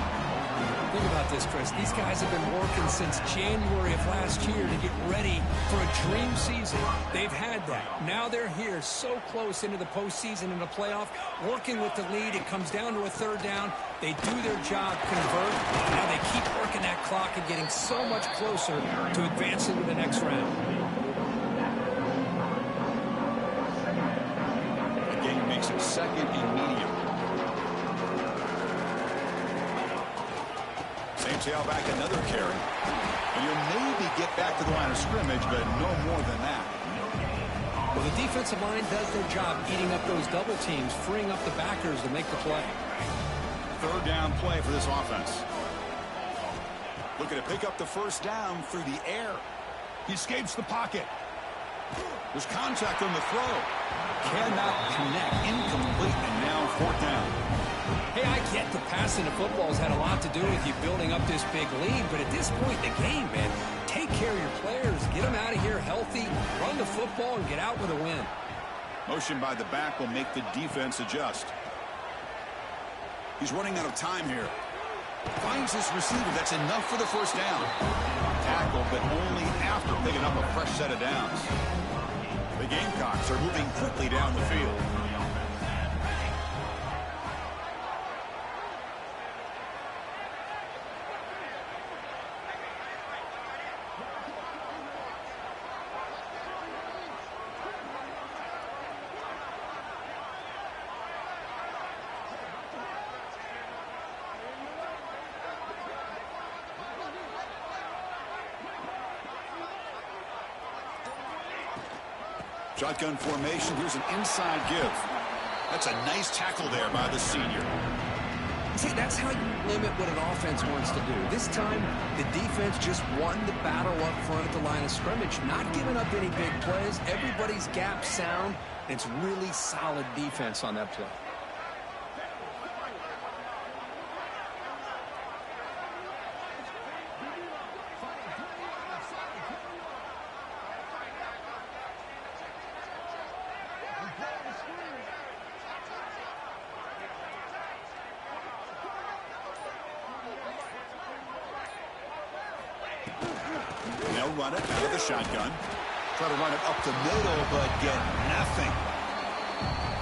Think about this, Chris. These guys have been working since January of last year to get ready for a dream season. They've had that. Now they're here so close into the postseason and the playoff, working with the lead. It comes down to a third down. They do their job, convert. Now they keep working that clock and getting so much closer to advancing to the next round. The game makes it second and medium. Same tailback, another carry. And you'll maybe get back to the line of scrimmage, but no more than that. Well, the defensive line does their job eating up those double teams, freeing up the backers to make the play. Third down play for this offense. Looking to pick up the first down through the air. He escapes the pocket. There's contact on the throw. Cannot connect. Incomplete, and now fourth down. Hey, I get the passing of football has had a lot to do with you building up this big lead, but at this point in the game, man, take care of your players, get them out of here healthy, run the football, and get out with a win. Motion by the back will make the defense adjust. He's running out of time here. Finds his receiver. That's enough for the first down. Tackle, but only after picking up a fresh set of downs. The Gamecocks are moving quickly down the field. Shotgun formation. Here's an inside give. That's a nice tackle there by the senior. See, that's how you limit what an offense wants to do. This time, the defense just won the battle up front at the line of scrimmage, not giving up any big plays. Everybody's gap sound. It's really solid defense on that play. They'll run it out of the shotgun. Try to run it up the middle, but get nothing.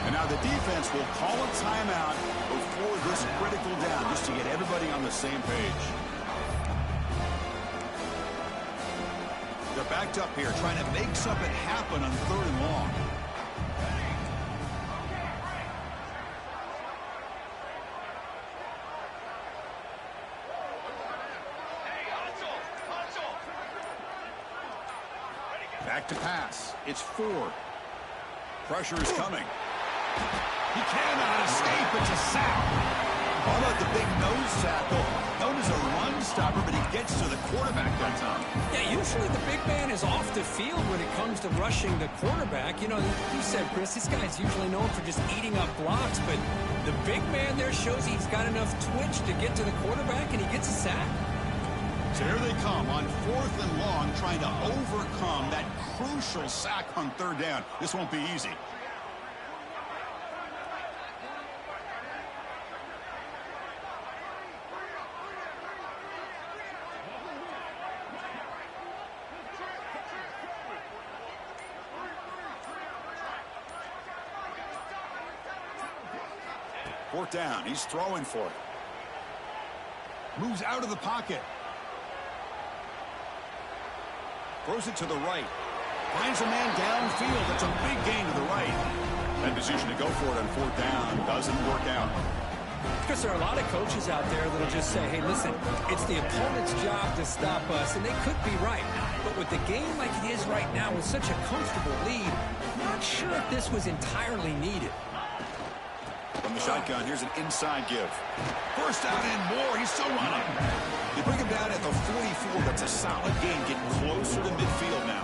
And now the defense will call a timeout before this critical down, just to get everybody on the same page. They're backed up here, trying to make something happen on 3rd and long. Back to pass. It's Ford. Pressure is coming. He cannot escape. It's a sack. How about the big nose tackle? Known as a run stopper, but he gets to the quarterback that time. Yeah, usually the big man is off the field when it comes to rushing the quarterback. You know, you said, Chris, this guy's usually known for just eating up blocks, but the big man there shows he's got enough twitch to get to the quarterback, and he gets a sack. So here they come on 4th and long, trying to overcome that crucial sack on 3rd down. This won't be easy. Fourth down. He's throwing for it. Moves out of the pocket. Throws it to the right. Finds a man downfield. That's a big gain to the right. That decision to go for it on 4th down doesn't work out. Because there are a lot of coaches out there that'll just say, hey, listen, it's the opponent's job to stop us, and they could be right. But with the game like it is right now with such a comfortable lead, I'm not sure if this was entirely needed. From the shotgun, here's an inside give. First down and more. He's still running. They bring him down at the 44. That's a solid gain, getting closer to midfield now.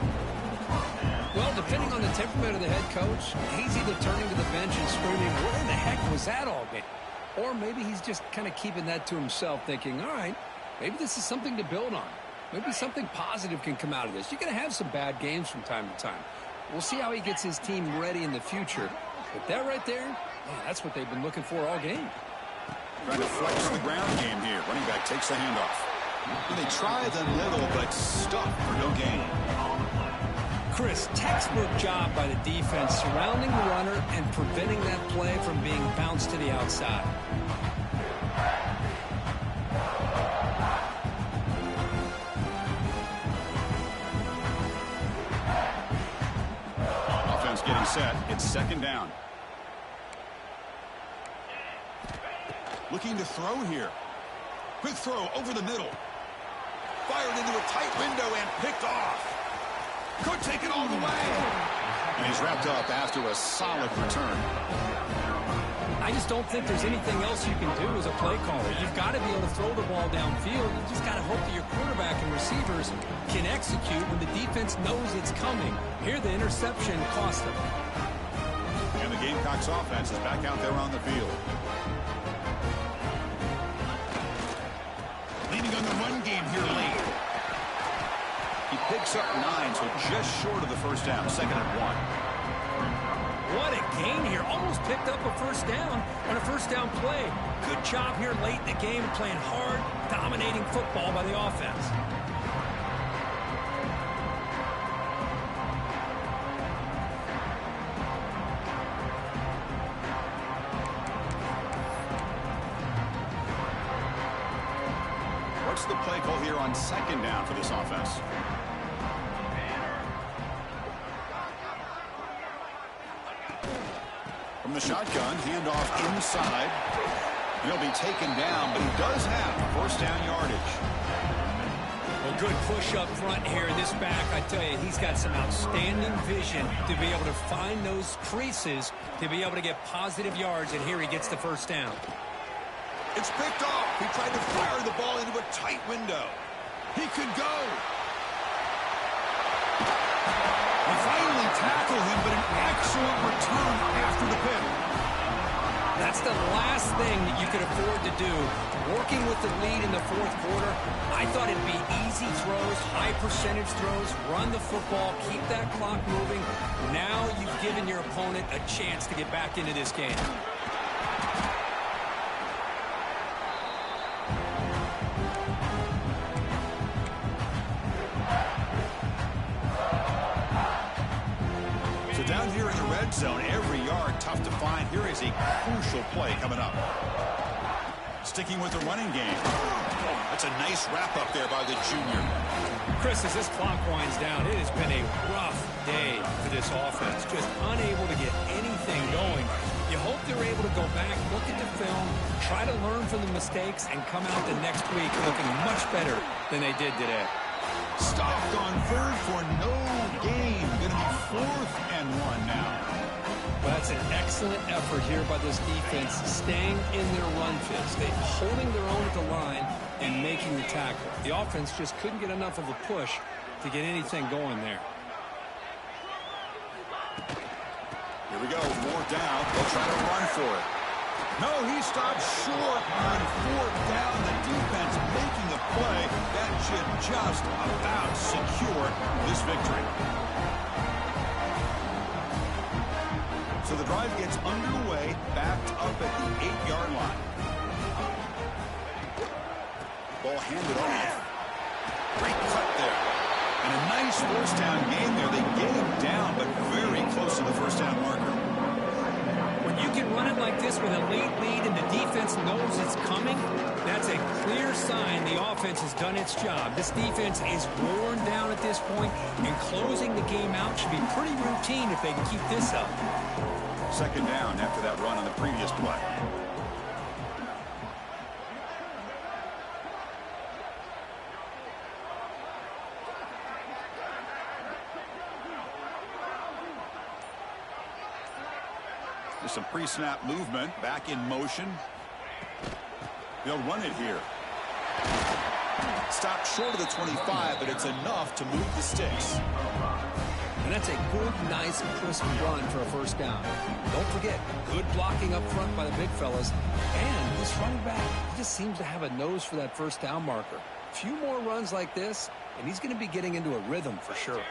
Well, depending on the temperament of the head coach, he's either turning to the bench and screaming, what in the heck was that all game? Or maybe he's just kind of keeping that to himself, thinking, all right, maybe this is something to build on. Maybe something positive can come out of this. You're going to have some bad games from time to time. We'll see how he gets his team ready in the future. But that right there, man, that's what they've been looking for all game. Trying to flex the ground game here. Running back takes the handoff. And they try the middle, but stuck for no gain. Chris, textbook job by the defense surrounding the runner and preventing that play from being bounced to the outside. Offense getting set. It's 2nd down. Looking to throw here. Quick throw over the middle. Fired into a tight window and picked off. Could take it all the way. And he's wrapped up after a solid return. I just don't think there's anything else you can do as a play caller. You've got to be able to throw the ball downfield. You just got to hope that your quarterback and receivers can execute when the defense knows it's coming. Here, the interception cost them. And the Gamecocks offense is back out there on the field. Leaning on the run game here late. He picks up 9, so just short of the first down. 2nd and 1. What a gain here. Almost picked up a first down on a first down play. Good job here late in the game, playing hard, dominating football by the offense. What's the play call here on 2nd down for this offense? From the shotgun, handoff inside. He'll be taken down, but he does have first down yardage. Well, Good push up front here in this back. I tell you, he's got some outstanding vision to be able to find those creases to be able to get positive yards, and here he gets the first down. It's picked off. He tried to fire the ball into a tight window. He could go. They finally tackle him, but an excellent return after the pick. That's the last thing that you could afford to do. Working with the lead in the fourth quarter, I thought it'd be easy throws, high percentage throws, run the football, keep that clock moving. Now you've given your opponent a chance to get back into this game. So down here in the red zone, every yard tough to find. Here is a crucial play coming up. Sticking with the running game. That's a nice wrap up there by the junior. Chris, as this clock winds down, it has been a rough day for this offense. Just unable to get anything going. You hope they're able to go back, look at the film, try to learn from the mistakes, and come out the next week looking much better than they did today. Stopped on third for no gain. Going to be 4th and 1 now. Well, that's an excellent effort here by this defense, staying in their run fist. They're holding their own at the line and making the tackle. The offense just couldn't get enough of a push to get anything going there. Here we go, 4th down. They'll try to run for it. No, he stopped short on 4th down. The defense making a play that should just about secure this victory. So the drive gets underway, backed up at the 8-yard line. Ball handed off. Great cut there. And a nice first down gain there. They get him down, but very close to the first down marker. When you can run it like this with a late lead and the defense knows it's coming, that's a clear sign the offense has done its job. This defense is worn down at this point, and closing the game out should be pretty routine if they can keep this up. 2nd down after that run on the previous play. There's some pre-snap movement, back in motion. They'll run it here. Stopped short of the 25, but it's enough to move the sticks. And that's a good, nice, crisp run for a first down. Don't forget, good blocking up front by the big fellas. And this running back, he just seems to have a nose for that first down marker. A few more runs like this, and he's going to be getting into a rhythm for sure.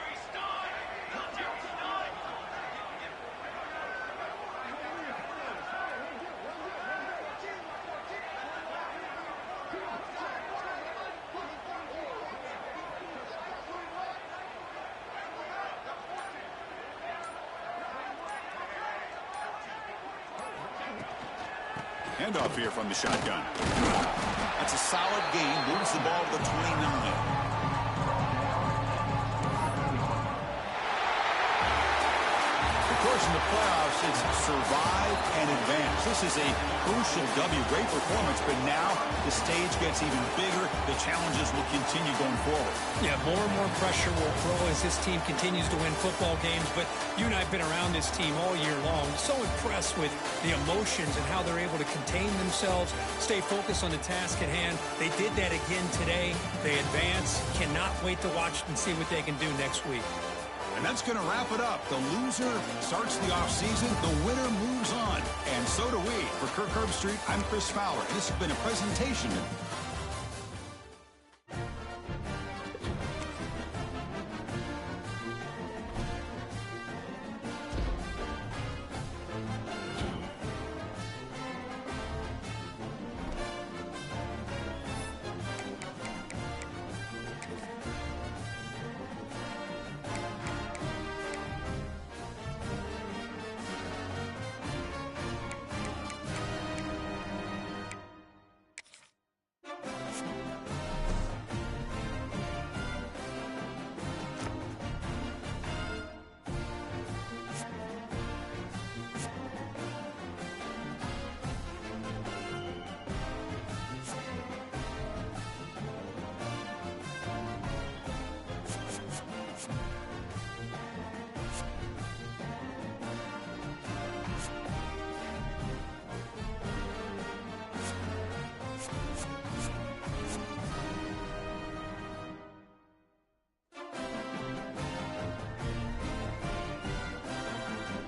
Handoff here from the shotgun. That's a solid gain. Moves the ball to the 29. Of course, in the playoffs, it's survive and advance. This is a crucial W. Great performance, but now the stage gets even bigger. The challenges will continue going forward. Yeah, more and more pressure will grow as this team continues to win football games, but you and I have been around this team all year long. So impressed with the emotions and how they're able to contain themselves, stay focused on the task at hand. They did that again today. They advance. Cannot wait to watch and see what they can do next week. And that's going to wrap it up. The loser starts the offseason. The winner moves on. And so do we. For Kirk Herbstreit, I'm Chris Fowler. This has been a presentation